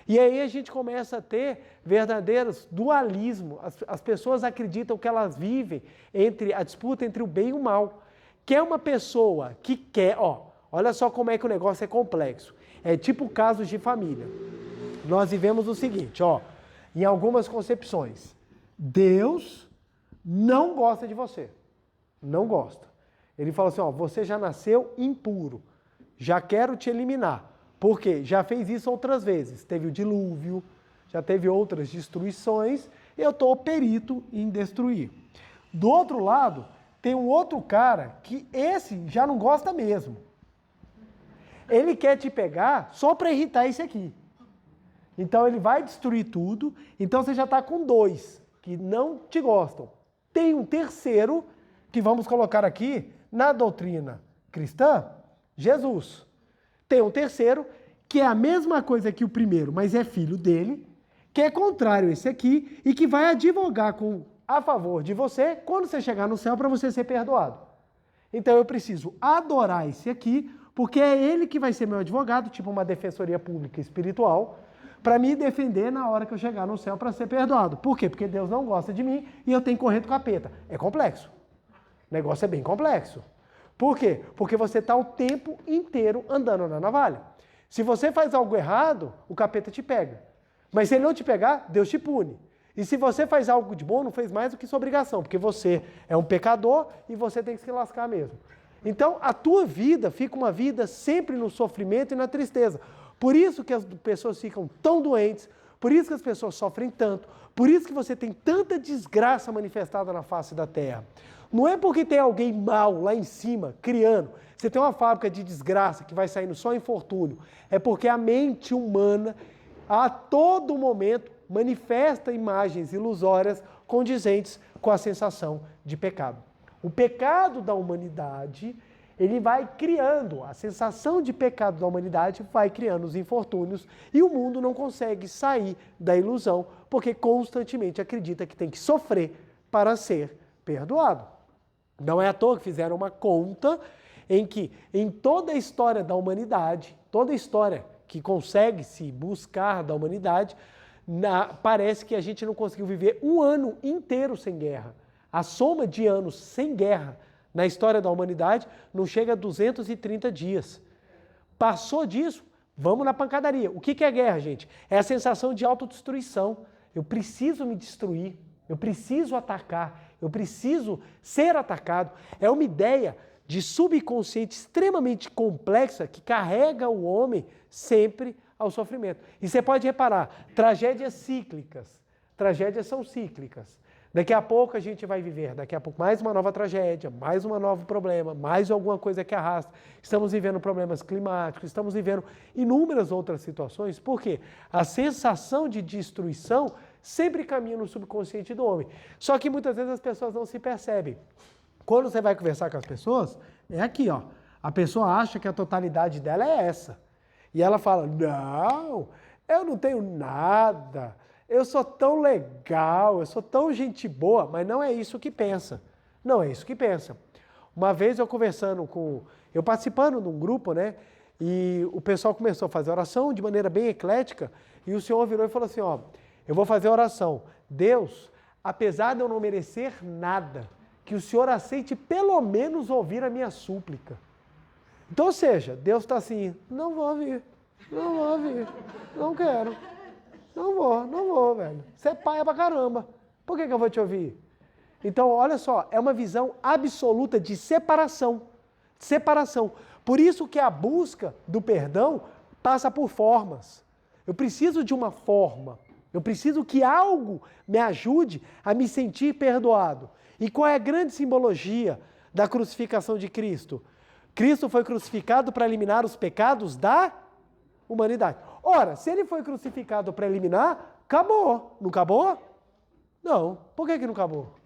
E aí a gente começa a ter verdadeiros dualismo. As pessoas acreditam que elas vivem entre a disputa entre o bem e o mal. Que é uma pessoa que quer, olha só como é que o negócio é complexo. É tipo casos de família. Nós vivemos o seguinte, em algumas concepções. Deus não gosta de você. Não gosta. Ele fala assim, você já nasceu impuro. Já quero te eliminar. Por quê? Já fez isso outras vezes. Teve o dilúvio, já teve outras destruições, e eu estou perito em destruir. Do outro lado, tem um outro cara que esse já não gosta mesmo. Ele quer te pegar só para irritar esse aqui. Então ele vai destruir tudo, então você já está com dois que não te gostam. Tem um terceiro, que vamos colocar aqui, na doutrina cristã, Jesus. Tem um terceiro, que é a mesma coisa que o primeiro, mas é filho dele, que é contrário a esse aqui, e que vai advogar a favor de você quando você chegar no céu para você ser perdoado. Então eu preciso adorar esse aqui, porque é ele que vai ser meu advogado, tipo uma defensoria pública espiritual, para me defender na hora que eu chegar no céu para ser perdoado. Por quê? Porque Deus não gosta de mim e eu tenho que correr do capeta. É complexo. O negócio é bem complexo. Por quê? Porque você está o tempo inteiro andando na navalha. Se você faz algo errado, o capeta te pega. Mas se ele não te pegar, Deus te pune. E se você faz algo de bom, não fez mais do que sua obrigação, porque você é um pecador e você tem que se lascar mesmo. Então, a tua vida fica uma vida sempre no sofrimento e na tristeza. Por isso que as pessoas ficam tão doentes, por isso que as pessoas sofrem tanto, por isso que você tem tanta desgraça manifestada na face da terra. Não é porque tem alguém mal lá em cima, criando, você tem uma fábrica de desgraça que vai saindo só infortúnio. É porque a mente humana, a todo momento, manifesta imagens ilusórias condizentes com a sensação de pecado. O pecado da humanidade, ele vai criando, a sensação de pecado da humanidade vai criando os infortúnios e o mundo não consegue sair da ilusão porque constantemente acredita que tem que sofrer para ser perdoado. Não é à toa que fizeram uma conta em que em toda a história da humanidade, toda a história que consegue se buscar da humanidade, parece que a gente não conseguiu viver um ano inteiro sem guerra. A soma de anos sem guerra na história da humanidade não chega a 230 dias. Passou disso, vamos na pancadaria. O que é guerra, gente? É a sensação de autodestruição. Eu preciso me destruir, eu preciso atacar, eu preciso ser atacado. É uma ideia de subconsciente extremamente complexa que carrega o homem sempre ao sofrimento. E você pode reparar, tragédias cíclicas. Tragédias são cíclicas. Daqui a pouco a gente vai viver, daqui a pouco mais uma nova tragédia, mais um novo problema, mais alguma coisa que arrasta. Estamos vivendo problemas climáticos, estamos vivendo inúmeras outras situações. Por quê? A sensação de destruição sempre caminha no subconsciente do homem. Só que muitas vezes as pessoas não se percebem. Quando você vai conversar com as pessoas, é aqui, a pessoa acha que a totalidade dela é essa. E ela fala, não, eu não tenho nada, eu sou tão legal, eu sou tão gente boa, mas não é isso que pensa. Não é isso que pensa. Uma vez eu participando de um grupo, né? E o pessoal começou a fazer oração de maneira bem eclética, e o Senhor virou e falou assim, ó, eu vou fazer oração. Deus, apesar de eu não merecer nada, que o Senhor aceite pelo menos ouvir a minha súplica. Então, ou seja, Deus está assim, não vou ouvir, não quero, não vou, velho. Você é paia pra caramba, por que eu vou te ouvir? Então, olha só, é uma visão absoluta de separação. Por isso que a busca do perdão passa por formas. Eu preciso de uma forma. Eu preciso que algo me ajude a me sentir perdoado. E qual é a grande simbologia da crucificação de Cristo? Cristo foi crucificado para eliminar os pecados da humanidade. Ora, se ele foi crucificado para eliminar, acabou. Não acabou? Não. Por que não acabou?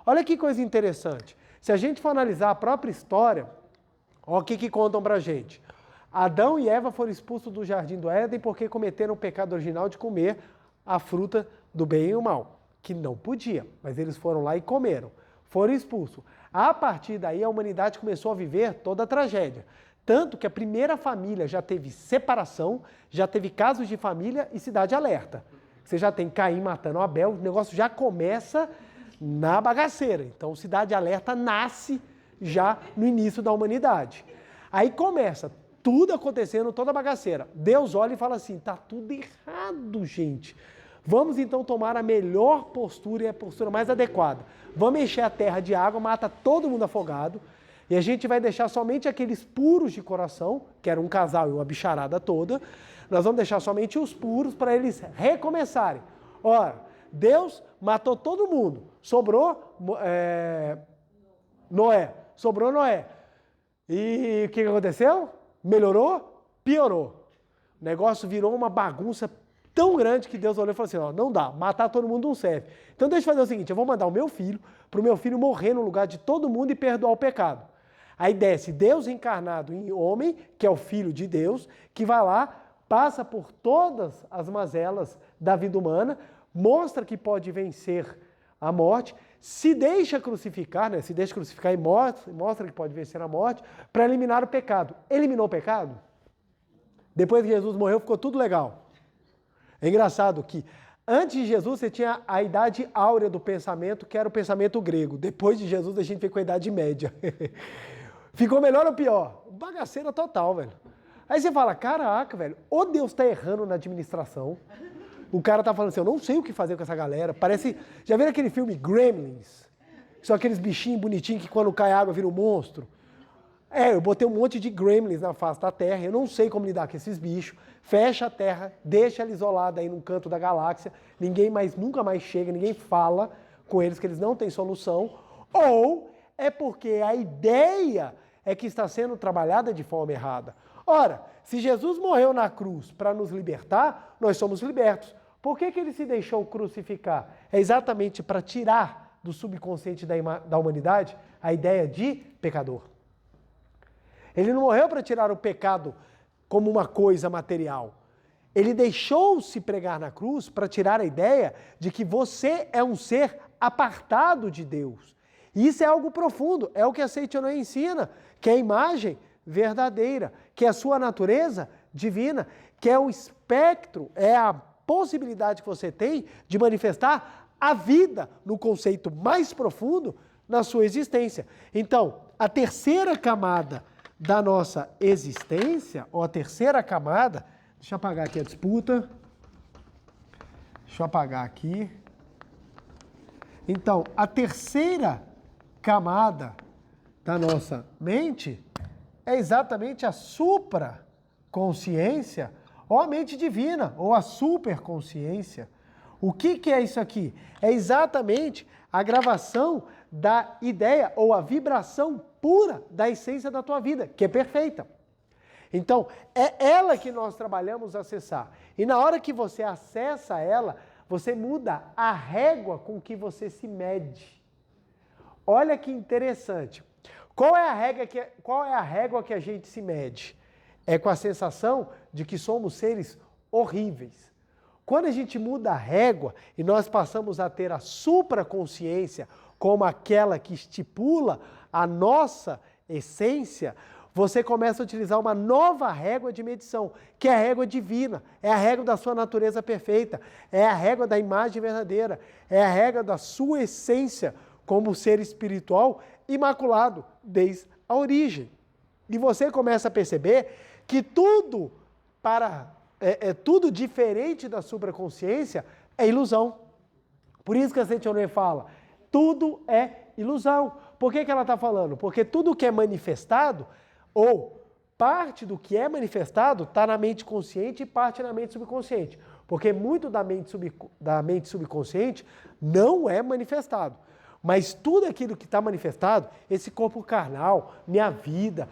Olha que coisa interessante. Se a gente for analisar a própria história, olha o que contam pra gente. Adão e Eva foram expulsos do jardim do Éden porque cometeram o pecado original de comer a fruta do bem e o mal, que não podia, mas eles foram lá e comeram. Foram expulsos. A partir daí a humanidade começou a viver toda a tragédia. Tanto que a primeira família já teve separação, já teve casos de família e cidade alerta. Você já tem Caim matando Abel, o negócio já começa na bagaceira. Então, Cidade Alerta nasce já no início da humanidade. Aí começa tudo acontecendo, toda a bagaceira. Deus olha e fala assim, tá tudo errado, gente. Vamos então tomar a melhor postura e a postura mais adequada. Vamos encher a terra de água, mata todo mundo afogado, e a gente vai deixar somente aqueles puros de coração, que era um casal e uma bicharada toda, nós vamos deixar somente os puros para eles recomeçarem. Ora, Deus matou todo mundo, sobrou Noé. E o que aconteceu? Melhorou? Piorou. O negócio virou uma bagunça tão grande que Deus olhou e falou assim, ó, não dá, matar todo mundo não serve. Então deixa eu fazer o seguinte, eu vou mandar o meu filho, para o meu filho morrer no lugar de todo mundo e perdoar o pecado. Aí desce Deus encarnado em homem, que é o Filho de Deus, que vai lá, passa por todas as mazelas da vida humana, mostra que pode vencer a morte, se deixa crucificar, né? Se deixa crucificar e mostra que pode vencer a morte, para eliminar o pecado. Eliminou o pecado? Depois que Jesus morreu, ficou tudo legal. É engraçado que antes de Jesus você tinha a idade áurea do pensamento, que era o pensamento grego. Depois de Jesus a gente veio com a idade média. Ficou melhor ou pior? Bagaceira total, velho. Aí você fala, caraca, velho, ou Deus está errando na administração, o cara tá falando assim, eu não sei o que fazer com essa galera. Parece, já viram aquele filme Gremlins? São aqueles bichinhos bonitinhos que quando cai água vira um monstro. Eu botei um monte de gremlins na face da Terra, eu não sei como lidar com esses bichos. Fecha a Terra, deixa ela isolada aí num canto da galáxia, nunca mais chega, ninguém fala com eles que eles não têm solução. Ou é porque a ideia é que está sendo trabalhada de forma errada. Ora, se Jesus morreu na cruz para nos libertar, nós somos libertos. Por que ele se deixou crucificar? É exatamente para tirar do subconsciente da humanidade a ideia de pecador. Ele não morreu para tirar o pecado como uma coisa material. Ele deixou-se pregar na cruz para tirar a ideia de que você é um ser apartado de Deus. E isso é algo profundo, é o que a Seitonã ensina, que é a imagem verdadeira, que é a sua natureza divina, que é o espectro, é a possibilidade que você tem de manifestar a vida no conceito mais profundo na sua existência. Então, a terceira camada da nossa existência, ou a terceira camada, deixa eu apagar aqui a disputa, deixa eu apagar aqui. Então, a terceira camada da nossa mente é exatamente a supraconsciência, ou a mente divina, ou a superconsciência. O que é isso aqui? É exatamente a gravação da ideia ou a vibração pura da essência da tua vida, que é perfeita. Então, é ela que nós trabalhamos acessar. E na hora que você acessa ela, você muda a régua com que você se mede. Olha que interessante. Qual é a régua que a gente se mede? É com a sensação de que somos seres horríveis. Quando a gente muda a régua e nós passamos a ter a supraconsciência como aquela que estipula a nossa essência, você começa a utilizar uma nova régua de medição, que é a régua divina, é a régua da sua natureza perfeita, é a régua da imagem verdadeira, é a régua da sua essência como ser espiritual imaculado desde a origem. E você começa a perceber que tudo tudo diferente da supraconsciência é ilusão. Por isso que a Saint-Honoré fala, tudo é ilusão. Por que ela está falando? Porque tudo que é manifestado, ou parte do que é manifestado, está na mente consciente e parte na mente subconsciente. Porque muito da mente subconsciente não é manifestado. Mas tudo aquilo que está manifestado, esse corpo carnal, minha vida,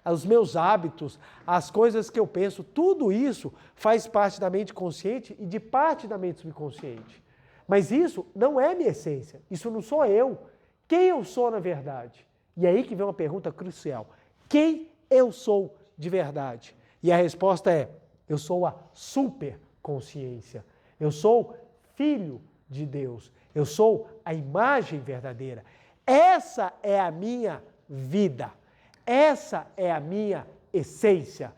os meus hábitos, as coisas que eu penso, tudo isso faz parte da mente consciente e de parte da mente subconsciente. Mas isso não é minha essência, isso não sou eu. Quem eu sou na verdade? E é aí que vem uma pergunta crucial. Quem eu sou de verdade? E a resposta é, eu sou a superconsciência. Eu sou filho de Deus. Eu sou a imagem verdadeira. Essa é a minha vida. Essa é a minha essência.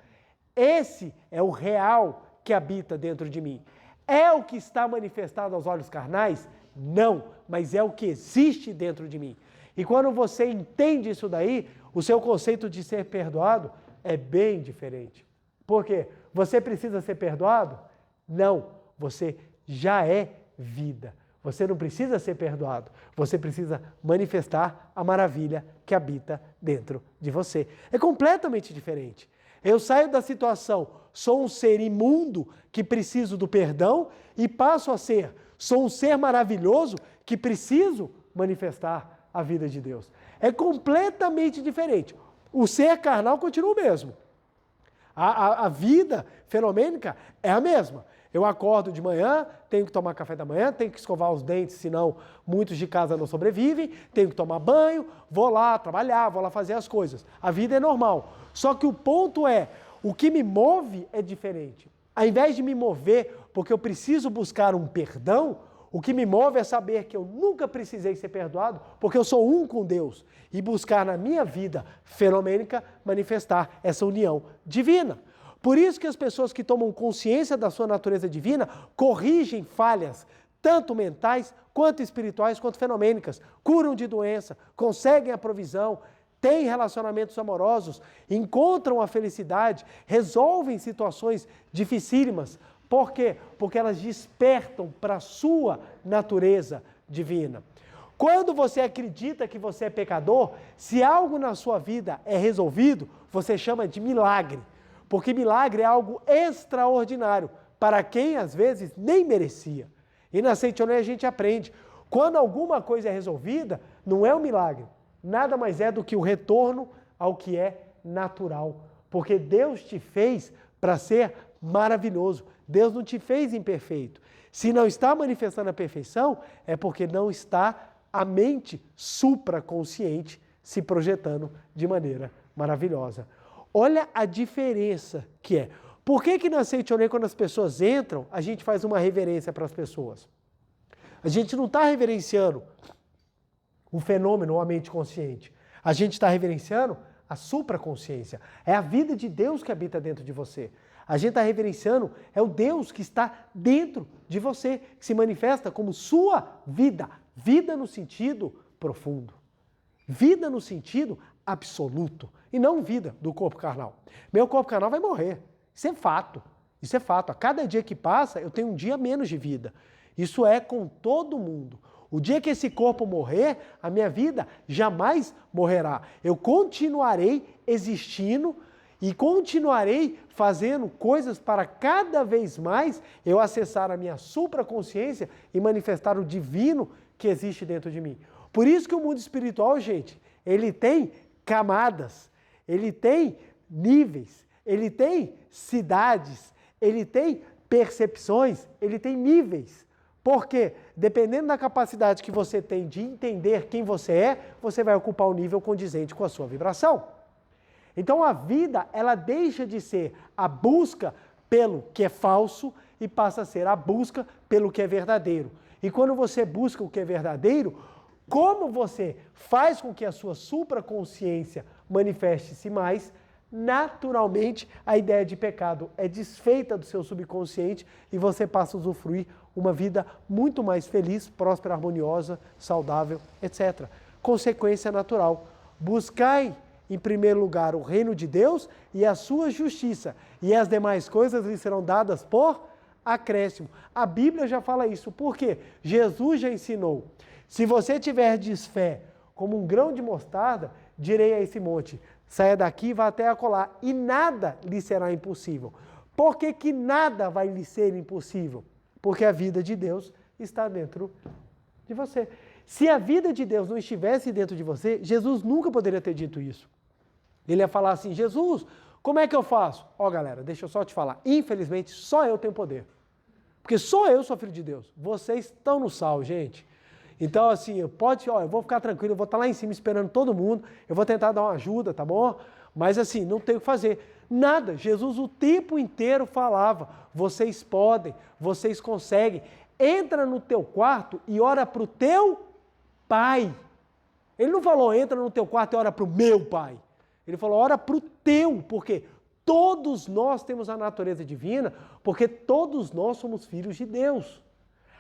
Esse é o real que habita dentro de mim. É o que está manifestado aos olhos carnais? Não, mas é o que existe dentro de mim. E quando você entende isso daí, o seu conceito de ser perdoado é bem diferente. Por quê? Você precisa ser perdoado? Não, você já é vida. Você não precisa ser perdoado, você precisa manifestar a maravilha que habita dentro de você. É completamente diferente. Eu saio da situação, sou um ser imundo que preciso do perdão e passo a ser, sou um ser maravilhoso que preciso manifestar a vida de Deus. É completamente diferente. O ser carnal continua o mesmo. A vida fenomênica é a mesma. Eu acordo de manhã, tenho que tomar café da manhã, tenho que escovar os dentes, senão muitos de casa não sobrevivem, tenho que tomar banho, vou lá trabalhar, vou lá fazer as coisas. A vida é normal. Só que o ponto é, o que me move é diferente. Ao invés de me mover porque eu preciso buscar um perdão, o que me move é saber que eu nunca precisei ser perdoado, porque eu sou um com Deus, e buscar na minha vida fenomênica manifestar essa união divina. Por isso que as pessoas que tomam consciência da sua natureza divina corrigem falhas, tanto mentais, quanto espirituais, quanto fenomênicas, curam de doença, conseguem a provisão, têm relacionamentos amorosos, encontram a felicidade, resolvem situações dificílimas. Por quê? Porque elas despertam para a sua natureza divina. Quando você acredita que você é pecador, se algo na sua vida é resolvido, você chama de milagre. Porque milagre é algo extraordinário, para quem às vezes nem merecia. E na Saint-Honoré a gente aprende, quando alguma coisa é resolvida, não é um milagre, nada mais é do que o retorno ao que é natural. Porque Deus te fez para ser maravilhoso, Deus não te fez imperfeito. Se não está manifestando a perfeição, é porque não está a mente supraconsciente se projetando de maneira maravilhosa. Olha a diferença que é. Por que na Saint-Honoré, quando as pessoas entram, a gente faz uma reverência para as pessoas? A gente não está reverenciando o fenômeno ou a mente consciente. A gente está reverenciando a supraconsciência. É a vida de Deus que habita dentro de você. A gente está reverenciando, é o Deus que está dentro de você, que se manifesta como sua vida. Vida no sentido profundo. Vida no sentido absoluto. E não vida do corpo carnal. Meu corpo carnal vai morrer. Isso é fato. Isso é fato. A cada dia que passa, eu tenho um dia menos de vida. Isso é com todo mundo. O dia que esse corpo morrer, a minha vida jamais morrerá. Eu continuarei existindo e continuarei fazendo coisas para cada vez mais eu acessar a minha supraconsciência e manifestar o divino que existe dentro de mim. Por isso que o mundo espiritual, gente, ele tem camadas, ele tem níveis, ele tem cidades, ele tem percepções, ele tem níveis. Porque, dependendo da capacidade que você tem de entender quem você é, você vai ocupar um nível condizente com a sua vibração. Então a vida, ela deixa de ser a busca pelo que é falso e passa a ser a busca pelo que é verdadeiro. E quando você busca o que é verdadeiro, como você faz com que a sua supraconsciência manifeste-se mais, naturalmente a ideia de pecado é desfeita do seu subconsciente e você passa a usufruir uma vida muito mais feliz, próspera, harmoniosa, saudável, etc. Consequência natural. Buscai em primeiro lugar o reino de Deus e a sua justiça, e as demais coisas lhe serão dadas por acréscimo. A Bíblia já fala isso, porque Jesus já ensinou. Se você tiver desfé como um grão de mostarda, direi a esse monte, saia daqui e vá até acolá, e nada lhe será impossível. Por que nada vai lhe ser impossível? Porque a vida de Deus está dentro de você. Se a vida de Deus não estivesse dentro de você, Jesus nunca poderia ter dito isso. Ele ia falar assim, Jesus, como é que eu faço? Ó galera, deixa eu só te falar, infelizmente só eu tenho poder. Porque só eu sou filho de Deus. Vocês estão no sal, gente. Então assim, eu vou ficar tranquilo, eu vou estar lá em cima esperando todo mundo, eu vou tentar dar uma ajuda, tá bom? Mas assim, não tem o que fazer. Nada, Jesus o tempo inteiro falava, vocês podem, vocês conseguem. Entra no teu quarto e ora para o teu pai. Ele não falou, entra no teu quarto e ora para o meu pai. Ele falou, ora para o teu, porque todos nós temos a natureza divina, porque todos nós somos filhos de Deus.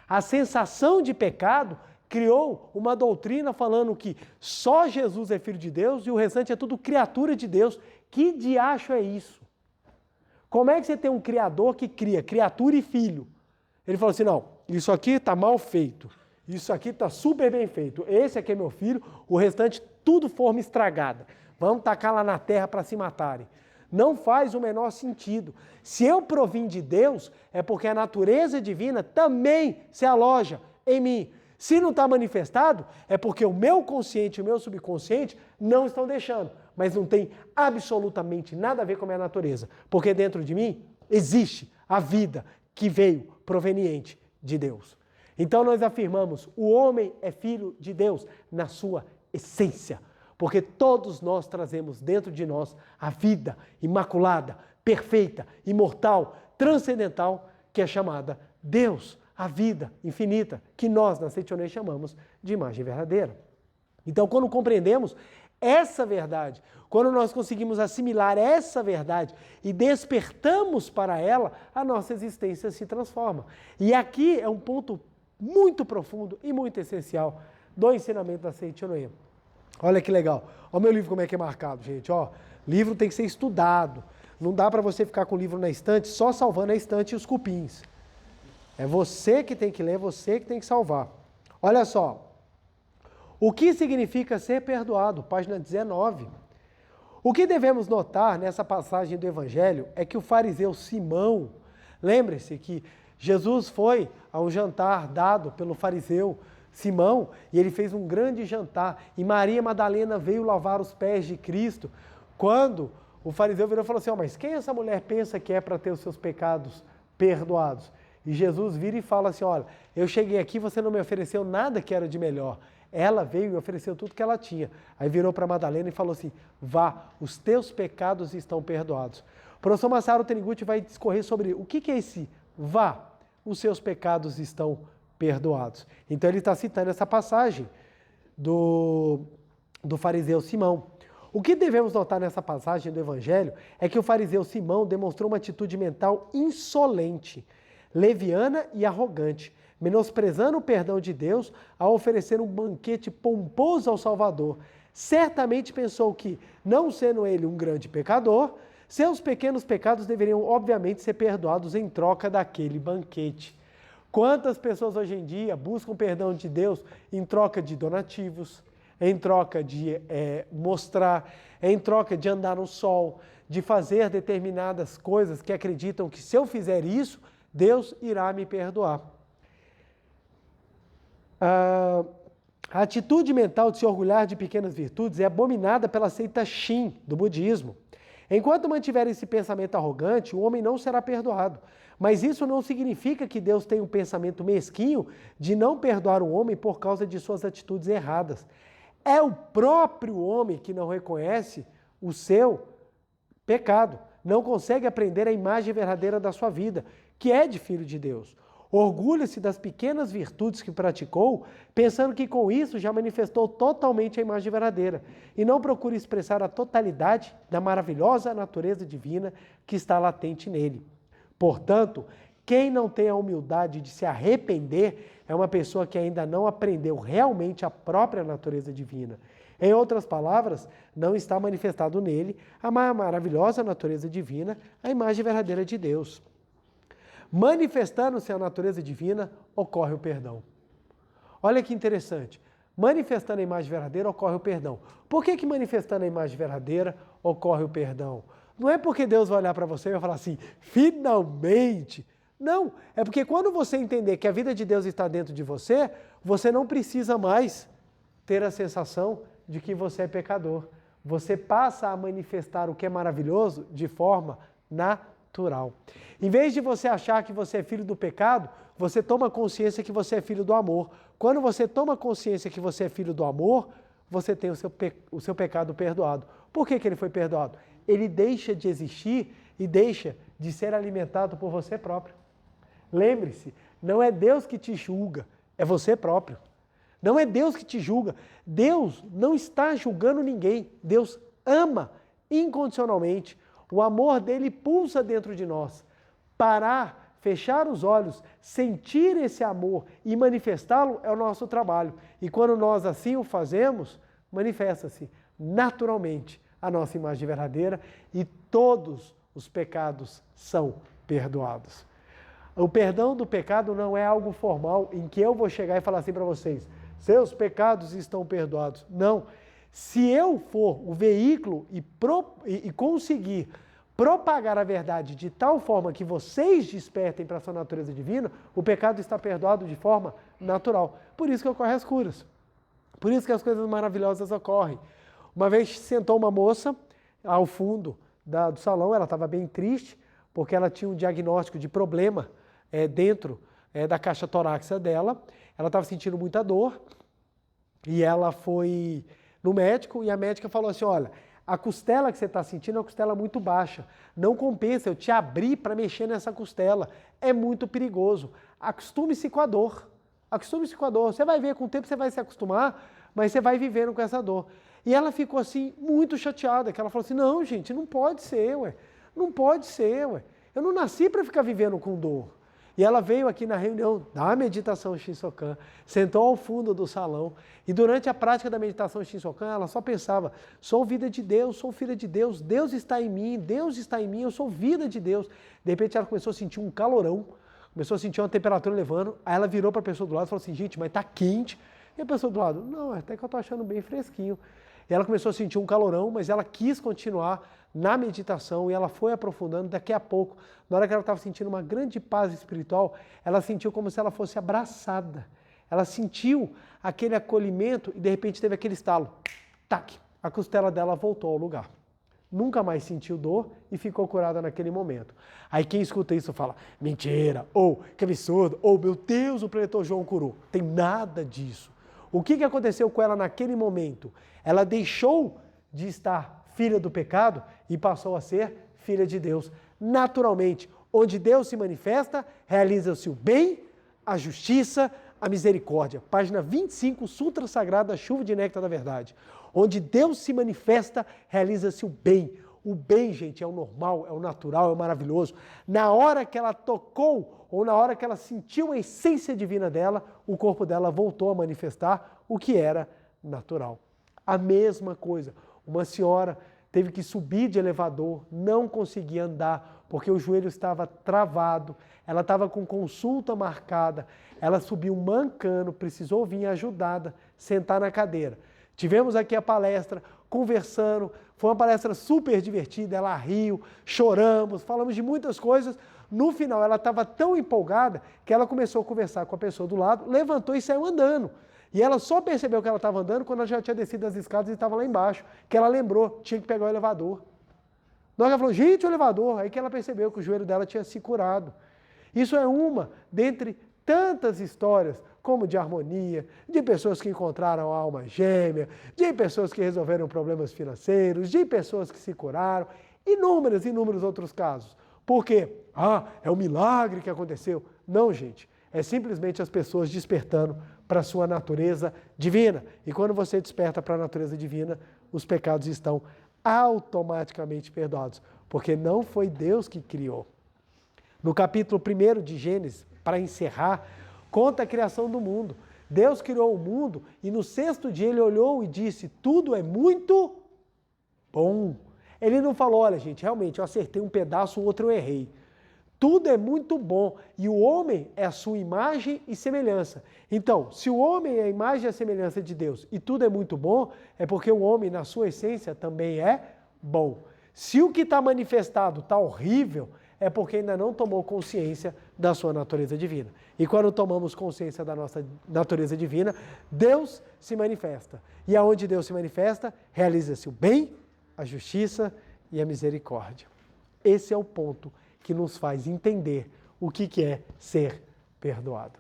A sensação de pecado criou uma doutrina falando que só Jesus é filho de Deus e o restante é tudo criatura de Deus. Que diacho é isso? Como é que você tem um criador que cria criatura e filho? Ele falou assim, não, isso aqui está mal feito, isso aqui está super bem feito, esse aqui é meu filho, o restante tudo forma estragada. Vamos tacar lá na terra para se matarem. Não faz o menor sentido. Se eu provim de Deus, é porque a natureza divina também se aloja em mim. Se não está manifestado, é porque o meu consciente e o meu subconsciente não estão deixando. Mas não tem absolutamente nada a ver com a minha natureza. Porque dentro de mim existe a vida que veio proveniente de Deus. Então nós afirmamos, o homem é filho de Deus na sua essência. Porque todos nós trazemos dentro de nós a vida imaculada, perfeita, imortal, transcendental, que é chamada Deus, a vida infinita, que nós na Seitonê chamamos de imagem verdadeira. Então, quando compreendemos essa verdade, quando nós conseguimos assimilar essa verdade e despertamos para ela, a nossa existência se transforma. E aqui é um ponto muito profundo e muito essencial do ensinamento da Seitonê. Olha que legal. Olha o meu livro como é que é marcado, gente. Ó, livro tem que ser estudado. Não dá para você ficar com o livro na estante só salvando a estante e os cupins. É você que tem que ler, você que tem que salvar. Olha só. O que significa ser perdoado? Página 19. O que devemos notar nessa passagem do Evangelho é que o fariseu Simão, lembre-se que Jesus foi a um jantar dado pelo fariseu Simão, e ele fez um grande jantar, e Maria Madalena veio lavar os pés de Cristo, quando o fariseu virou e falou assim, mas quem essa mulher pensa que é para ter os seus pecados perdoados? E Jesus vira e fala assim, olha, eu cheguei aqui, você não me ofereceu nada que era de melhor, ela veio e ofereceu tudo que ela tinha. Aí virou para Madalena e falou assim, vá, os teus pecados estão perdoados. O professor Massaro Teniguchi vai discorrer sobre o que é esse vá, os seus pecados estão perdoados. Então ele está citando essa passagem do fariseu Simão. O que devemos notar nessa passagem do Evangelho é que o fariseu Simão demonstrou uma atitude mental insolente, leviana e arrogante, menosprezando o perdão de Deus ao oferecer um banquete pomposo ao Salvador. Certamente pensou que, não sendo ele um grande pecador, seus pequenos pecados deveriam obviamente ser perdoados em troca daquele banquete. Quantas pessoas hoje em dia buscam perdão de Deus em troca de donativos, em troca de mostrar, em troca de andar no sol, de fazer determinadas coisas que acreditam que se eu fizer isso, Deus irá me perdoar. A atitude mental de se orgulhar de pequenas virtudes é abominada pela seita Shin do budismo. Enquanto mantiver esse pensamento arrogante, o homem não será perdoado. Mas isso não significa que Deus tem um pensamento mesquinho de não perdoar o homem por causa de suas atitudes erradas. É o próprio homem que não reconhece o seu pecado, não consegue aprender a imagem verdadeira da sua vida, que é de filho de Deus. Orgulha-se das pequenas virtudes que praticou, pensando que com isso já manifestou totalmente a imagem verdadeira, e não procura expressar a totalidade da maravilhosa natureza divina que está latente nele. Portanto, quem não tem a humildade de se arrepender é uma pessoa que ainda não aprendeu realmente a própria natureza divina. Em outras palavras, não está manifestado nele a maravilhosa natureza divina, a imagem verdadeira de Deus. Manifestando-se a natureza divina, ocorre o perdão. Olha que interessante. Manifestando a imagem verdadeira, ocorre o perdão. Por que manifestando a imagem verdadeira, ocorre o perdão? Não é porque Deus vai olhar para você e vai falar assim, finalmente. Não, é porque quando você entender que a vida de Deus está dentro de você, você não precisa mais ter a sensação de que você é pecador. Você passa a manifestar o que é maravilhoso de forma natural. Em vez de você achar que você é filho do pecado, você toma consciência que você é filho do amor. Quando você toma consciência que você é filho do amor, você tem o seu pecado perdoado. Por que ele foi perdoado? Ele deixa de existir e deixa de ser alimentado por você próprio. Lembre-se, não é Deus que te julga, é você próprio. Não é Deus que te julga. Deus não está julgando ninguém. Deus ama incondicionalmente. O amor dele pulsa dentro de nós. Parar, fechar os olhos, sentir esse amor e manifestá-lo é o nosso trabalho. E quando nós assim o fazemos, manifesta-se naturalmente a nossa imagem verdadeira e todos os pecados são perdoados. O perdão do pecado não é algo formal em que eu vou chegar e falar assim para vocês, seus pecados estão perdoados. Não. Se eu for o veículo e conseguir propagar a verdade de tal forma que vocês despertem para a sua natureza divina, o pecado está perdoado de forma natural. Por isso que ocorrem as curas. Por isso que as coisas maravilhosas ocorrem. Uma vez sentou uma moça ao fundo do salão, ela estava bem triste, porque ela tinha um diagnóstico de problema dentro da caixa torácica dela. Ela estava sentindo muita dor e ela foi no médico e a médica falou assim, olha, a costela que você está sentindo é uma costela muito baixa. Não compensa eu te abrir para mexer nessa costela. É muito perigoso. Acostume-se com a dor. Acostume-se com a dor. Você vai ver, com o tempo você vai se acostumar, mas você vai vivendo com essa dor. E ela ficou assim, muito chateada, que ela falou assim, não, gente, não pode ser, ué. Não pode ser, ué. Eu não nasci para ficar vivendo com dor. E ela veio aqui na reunião da meditação Shinsokan, sentou ao fundo do salão e durante a prática da meditação Shinsokan, ela só pensava, sou vida de Deus, sou filha de Deus, Deus está em mim, eu sou vida de Deus. De repente ela começou a sentir um calorão, começou a sentir uma temperatura elevando, aí ela virou para a pessoa do lado e falou assim, gente, mas está quente. E a pessoa do lado, não, até que eu estou achando bem fresquinho. E ela começou a sentir um calorão, mas ela quis continuar na meditação e ela foi aprofundando. Daqui a pouco, na hora que ela estava sentindo uma grande paz espiritual, ela sentiu como se ela fosse abraçada. Ela sentiu aquele acolhimento e de repente teve aquele estalo. Tac! A costela dela voltou ao lugar. Nunca mais sentiu dor e ficou curada naquele momento. Aí quem escuta isso fala, mentira, ou que absurdo, ou meu Deus, o preletor João curou. Tem nada disso. O que aconteceu com ela naquele momento? Ela deixou de estar filha do pecado e passou a ser filha de Deus. Naturalmente, onde Deus se manifesta, realiza-se o bem, a justiça, a misericórdia. Página 25, Sutra Sagrada, Chuva de Néctar da Verdade. Onde Deus se manifesta, realiza-se o bem. O bem, gente, é o normal, é o natural, é o maravilhoso. Na hora que ela tocou, ou na hora que ela sentiu a essência divina dela, o corpo dela voltou a manifestar o que era natural. A mesma coisa. Uma senhora teve que subir de elevador, não conseguia andar, porque o joelho estava travado, ela estava com consulta marcada, ela subiu mancando, precisou vir ajudada, sentar na cadeira. Tivemos aqui a palestra, conversando, foi uma palestra super divertida, ela riu, choramos, falamos de muitas coisas. No final, ela estava tão empolgada que ela começou a conversar com a pessoa do lado, levantou e saiu andando. E ela só percebeu que ela estava andando quando ela já tinha descido as escadas e estava lá embaixo, que ela lembrou, tinha que pegar o elevador. Na hora que ela falou, gente, o elevador, aí que ela percebeu que o joelho dela tinha se curado. Isso é uma dentre tantas histórias, como de harmonia, de pessoas que encontraram a alma gêmea, de pessoas que resolveram problemas financeiros, de pessoas que se curaram, inúmeros outros casos. Por quê? É um milagre que aconteceu. Não, gente. É simplesmente as pessoas despertando para a sua natureza divina. E quando você desperta para a natureza divina, os pecados estão automaticamente perdoados. Porque não foi Deus que criou. No capítulo 1 de Gênesis, para encerrar, conta a criação do mundo. Deus criou o mundo e no 6º dia ele olhou e disse, tudo é muito bom. Ele não falou, olha gente, realmente eu acertei um pedaço, o outro eu errei. Tudo é muito bom e o homem é a sua imagem e semelhança. Então, se o homem é a imagem e a semelhança de Deus e tudo é muito bom, é porque o homem na sua essência também é bom. Se o que está manifestado está horrível, é porque ainda não tomou consciência da sua natureza divina. E quando tomamos consciência da nossa natureza divina, Deus se manifesta. E aonde Deus se manifesta, realiza-se o bem, a justiça e a misericórdia. Esse é o ponto que nos faz entender o que é ser perdoado.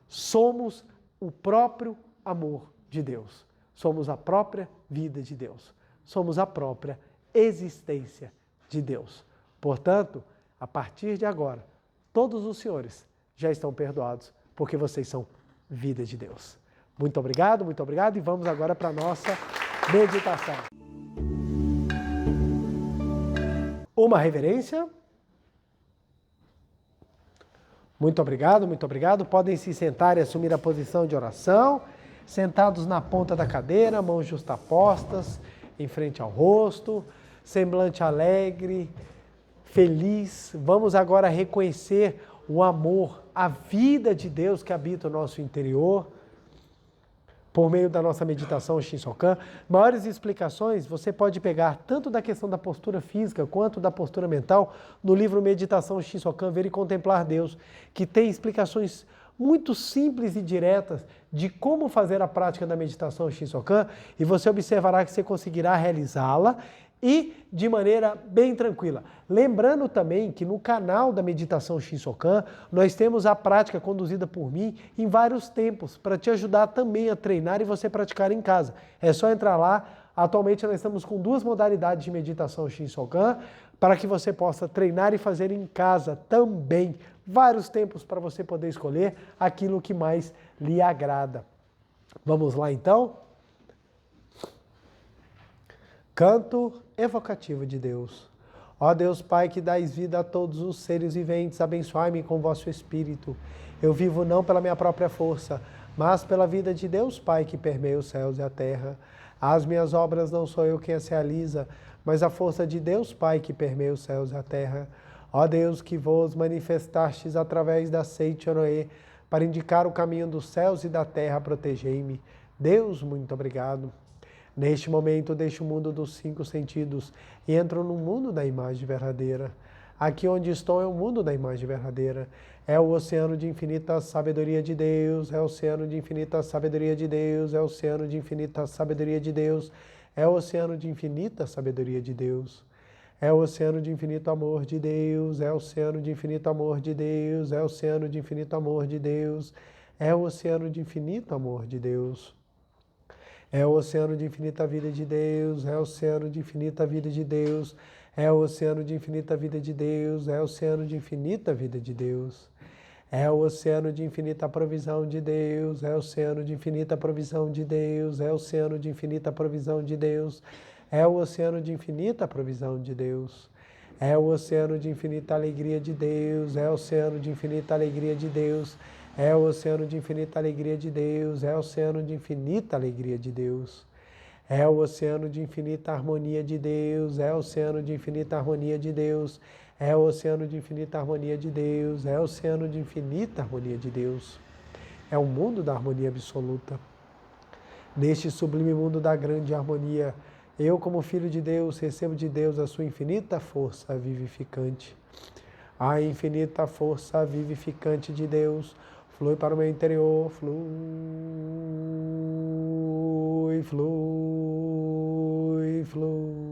Somos o próprio amor de Deus. Somos a própria vida de Deus. Somos a própria existência de Deus. Portanto, a partir de agora, todos os senhores já estão perdoados, porque vocês são vida de Deus. Muito obrigado e vamos agora para a nossa meditação. Uma reverência. Muito obrigado. Podem se sentar e assumir a posição de oração, sentados na ponta da cadeira, mãos justapostas, em frente ao rosto, semblante alegre, feliz. Vamos agora reconhecer o amor, a vida de Deus que habita o nosso interior, por meio da nossa meditação Shinsokan. Maiores explicações você pode pegar tanto da questão da postura física quanto da postura mental no livro Meditação Shinsokan, Ver e Contemplar Deus, que tem explicações muito simples e diretas de como fazer a prática da meditação Shinsokan, e você observará que você conseguirá realizá-la e de maneira bem tranquila. Lembrando também que no canal da Meditação Shinsokan, nós temos a prática conduzida por mim em vários tempos, para te ajudar também a treinar e você praticar em casa. É só entrar lá. Atualmente nós estamos com 2 modalidades de Meditação Shinsokan, para que você possa treinar e fazer em casa também. Vários tempos para você poder escolher aquilo que mais lhe agrada. Vamos lá então? Canto evocativo de Deus. Ó Deus Pai, que dais vida a todos os seres viventes, abençoai-me com vosso Espírito. Eu vivo não pela minha própria força, mas pela vida de Deus Pai, que permeia os céus e a terra. As minhas obras não sou eu quem as realiza, mas a força de Deus Pai, que permeia os céus e a terra. Ó Deus, que vos manifestastes através da Seite Oroê, para indicar o caminho dos céus e da terra, protegei-me. Deus, muito obrigado. Neste momento, deixo o mundo dos 5 sentidos e entro no mundo da imagem verdadeira. Aqui onde estou é o mundo da imagem verdadeira. É o oceano de infinita sabedoria de Deus, é o oceano de infinita sabedoria de Deus, é o oceano de infinita sabedoria de Deus, é o oceano de infinita sabedoria de Deus. É o oceano de infinito amor de Deus, é o oceano de infinito amor de Deus, é o oceano de infinito amor de Deus, é o oceano de infinito amor de Deus. É o oceano de infinita vida de Deus, é o oceano de infinita vida de Deus, é o oceano de infinita vida de Deus, é o oceano de infinita vida de Deus. É o oceano de infinita provisão de Deus, é o oceano de infinita provisão de Deus, é o oceano de infinita provisão de Deus, é o oceano de infinita provisão de Deus. É o oceano de infinita alegria de Deus, é o oceano de infinita alegria de Deus, é o oceano de infinita alegria de Deus, é o oceano de infinita alegria de Deus. É o oceano de infinita harmonia de Deus, é o oceano de infinita harmonia de Deus, é o oceano de infinita harmonia de Deus, é o oceano de infinita harmonia de Deus. É o mundo da harmonia absoluta. Neste sublime mundo da grande harmonia, eu, como filho de Deus, recebo de Deus a sua infinita força vivificante. A infinita força vivificante de Deus flui para o meu interior, flui, flui, flui.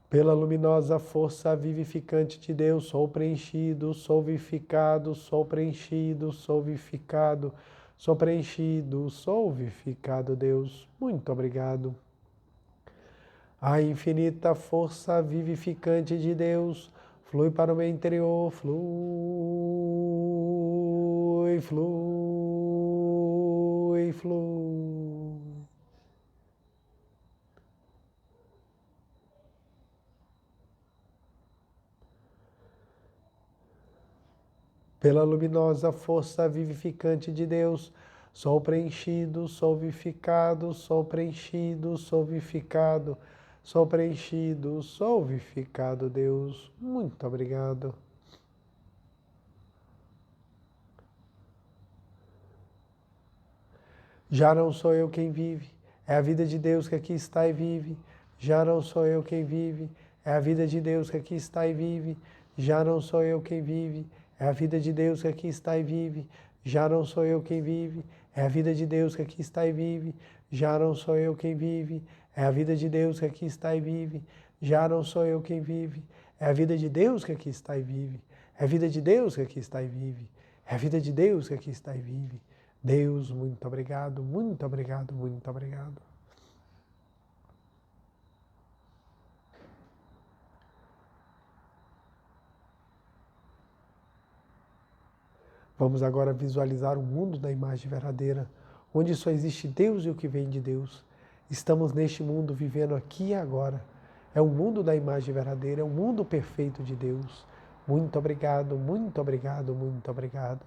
Pela luminosa força vivificante de Deus, sou preenchido, sou vivificado, sou preenchido, sou vivificado, sou preenchido, sou vivificado, Deus. Muito obrigado. A infinita força vivificante de Deus flui para o meu interior, flui, flui, flui. Pela luminosa força vivificante de Deus, sou preenchido, sou vivificado, sou preenchido, sou vivificado, sou preenchido, sou vivificado, Deus. Muito obrigado. Já não sou eu quem vive, é a vida de Deus que aqui está e vive. Já não sou eu quem vive, é a vida de Deus que aqui está e vive. Já não sou eu quem vive, é a vida de Deus que aqui está e vive. Já não sou eu quem vive, é a vida de Deus que aqui está e vive. Já não sou eu quem vive, é a vida de Deus que aqui está e vive. Já não sou eu quem vive, é a vida de Deus que aqui está e vive. É a vida de Deus que aqui está e vive. É a vida de Deus que aqui está e vive. Deus, muito obrigado, muito obrigado, muito obrigado. Vamos agora visualizar o mundo da imagem verdadeira, onde só existe Deus e o que vem de Deus. Estamos neste mundo vivendo aqui e agora. É o mundo da imagem verdadeira, é o mundo perfeito de Deus. Muito obrigado, muito obrigado, muito obrigado.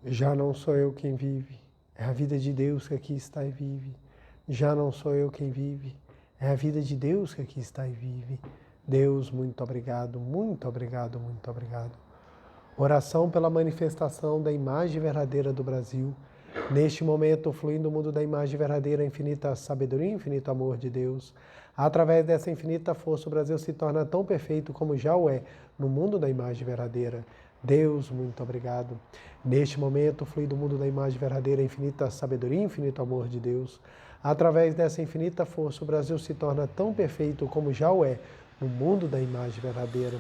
Já não sou eu quem vive, é a vida de Deus que aqui está e vive. Já não sou eu quem vive, é a vida de Deus que aqui está e vive. Deus, muito obrigado, muito obrigado, muito obrigado. Oração pela manifestação da imagem verdadeira do Brasil. Neste momento, fluindo o mundo da imagem verdadeira, a infinita sabedoria e infinito amor de Deus. Através dessa infinita força, o Brasil se torna tão perfeito como já o é no mundo da imagem verdadeira. Deus, muito obrigado. Neste momento, fluindo o mundo da imagem verdadeira, a infinita sabedoria e infinito amor de Deus. Através dessa infinita força, o Brasil se torna tão perfeito como já o é no mundo da imagem verdadeira.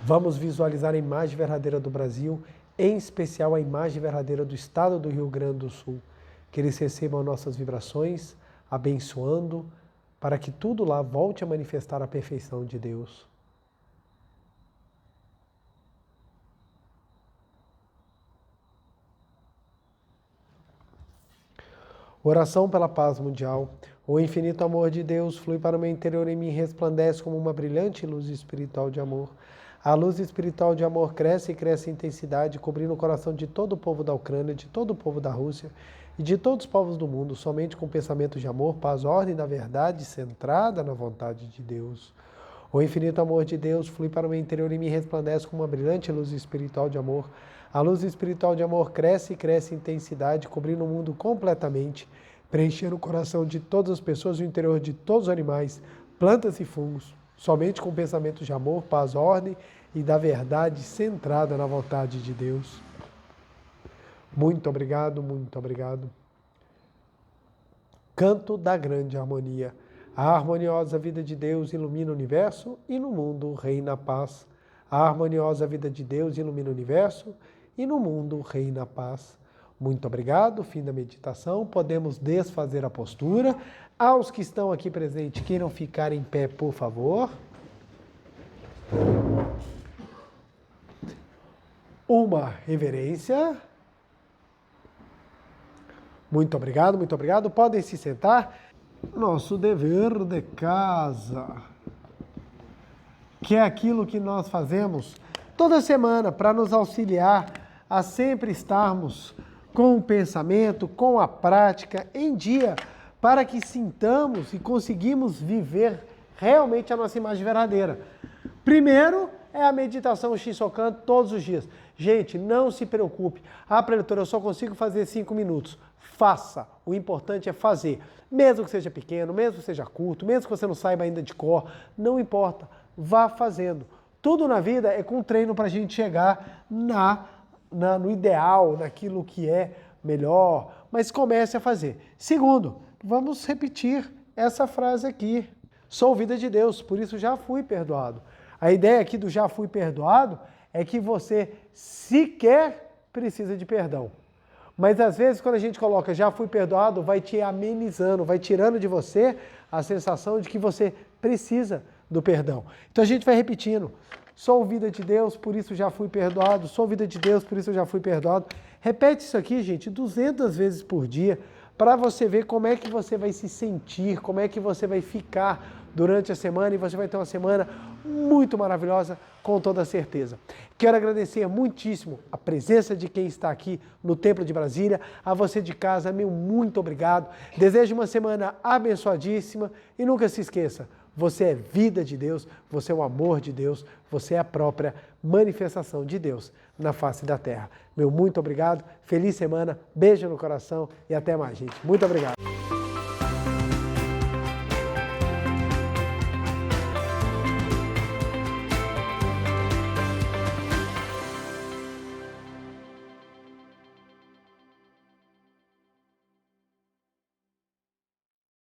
Vamos visualizar a imagem verdadeira do Brasil, em especial a imagem verdadeira do estado do Rio Grande do Sul. Que eles recebam nossas vibrações, abençoando, para que tudo lá volte a manifestar a perfeição de Deus. Oração pela paz mundial. O infinito amor de Deus flui para o meu interior e me resplandece como uma brilhante luz espiritual de amor. A luz espiritual de amor cresce e cresce em intensidade, cobrindo o coração de todo o povo da Ucrânia, de todo o povo da Rússia e de todos os povos do mundo, somente com pensamentos de amor, paz, ordem da verdade, centrada na vontade de Deus. O infinito amor de Deus flui para o meu interior e me resplandece com uma brilhante luz espiritual de amor. A luz espiritual de amor cresce e cresce em intensidade, cobrindo o mundo completamente, preenchendo o coração de todas as pessoas e o interior de todos os animais, plantas e fungos, somente com pensamentos de amor, paz, ordem e da verdade centrada na vontade de Deus. Muito obrigado, muito obrigado. Canto da grande harmonia. A harmoniosa vida de Deus ilumina o universo e no mundo reina a paz. A harmoniosa vida de Deus ilumina o universo e no mundo reina a paz. Muito obrigado, fim da meditação. Podemos desfazer a postura. Aos que estão aqui presentes, queiram ficar em pé, por favor. Uma reverência. Muito obrigado, muito obrigado. Podem se sentar. Nosso dever de casa, que é aquilo que nós fazemos toda semana para nos auxiliar a sempre estarmos com o pensamento, com a prática em dia, para que sintamos e conseguimos viver realmente a nossa imagem verdadeira. Primeiro é a meditação Shinsokan todos os dias. Gente, não se preocupe. Ah, preletor, eu só consigo fazer 5 minutos. Faça. O importante é fazer. Mesmo que seja pequeno, mesmo que seja curto, mesmo que você não saiba ainda de cor, não importa. Vá fazendo. Tudo na vida é com treino para a gente chegar no ideal, naquilo que é melhor. Mas comece a fazer. Segundo, vamos repetir essa frase aqui. Sou vida de Deus, por isso já fui perdoado. A ideia aqui do já fui perdoado é que você sequer precisa de perdão. Mas às vezes quando a gente coloca já fui perdoado, vai te amenizando, vai tirando de você a sensação de que você precisa do perdão. Então a gente vai repetindo. Sou vida de Deus, por isso já fui perdoado. Sou vida de Deus, por isso já fui perdoado. Repete isso aqui, gente, 200 vezes por dia, para você ver como é que você vai se sentir, como é que você vai ficar durante a semana, e você vai ter uma semana muito maravilhosa, com toda certeza. Quero agradecer muitíssimo a presença de quem está aqui no Templo de Brasília, a você de casa, meu muito obrigado. Desejo uma semana abençoadíssima e nunca se esqueça, você é vida de Deus, você é o amor de Deus, você é a própria manifestação de Deus na face da terra. Meu muito obrigado, feliz semana, beijo no coração e até mais, gente. Muito obrigado.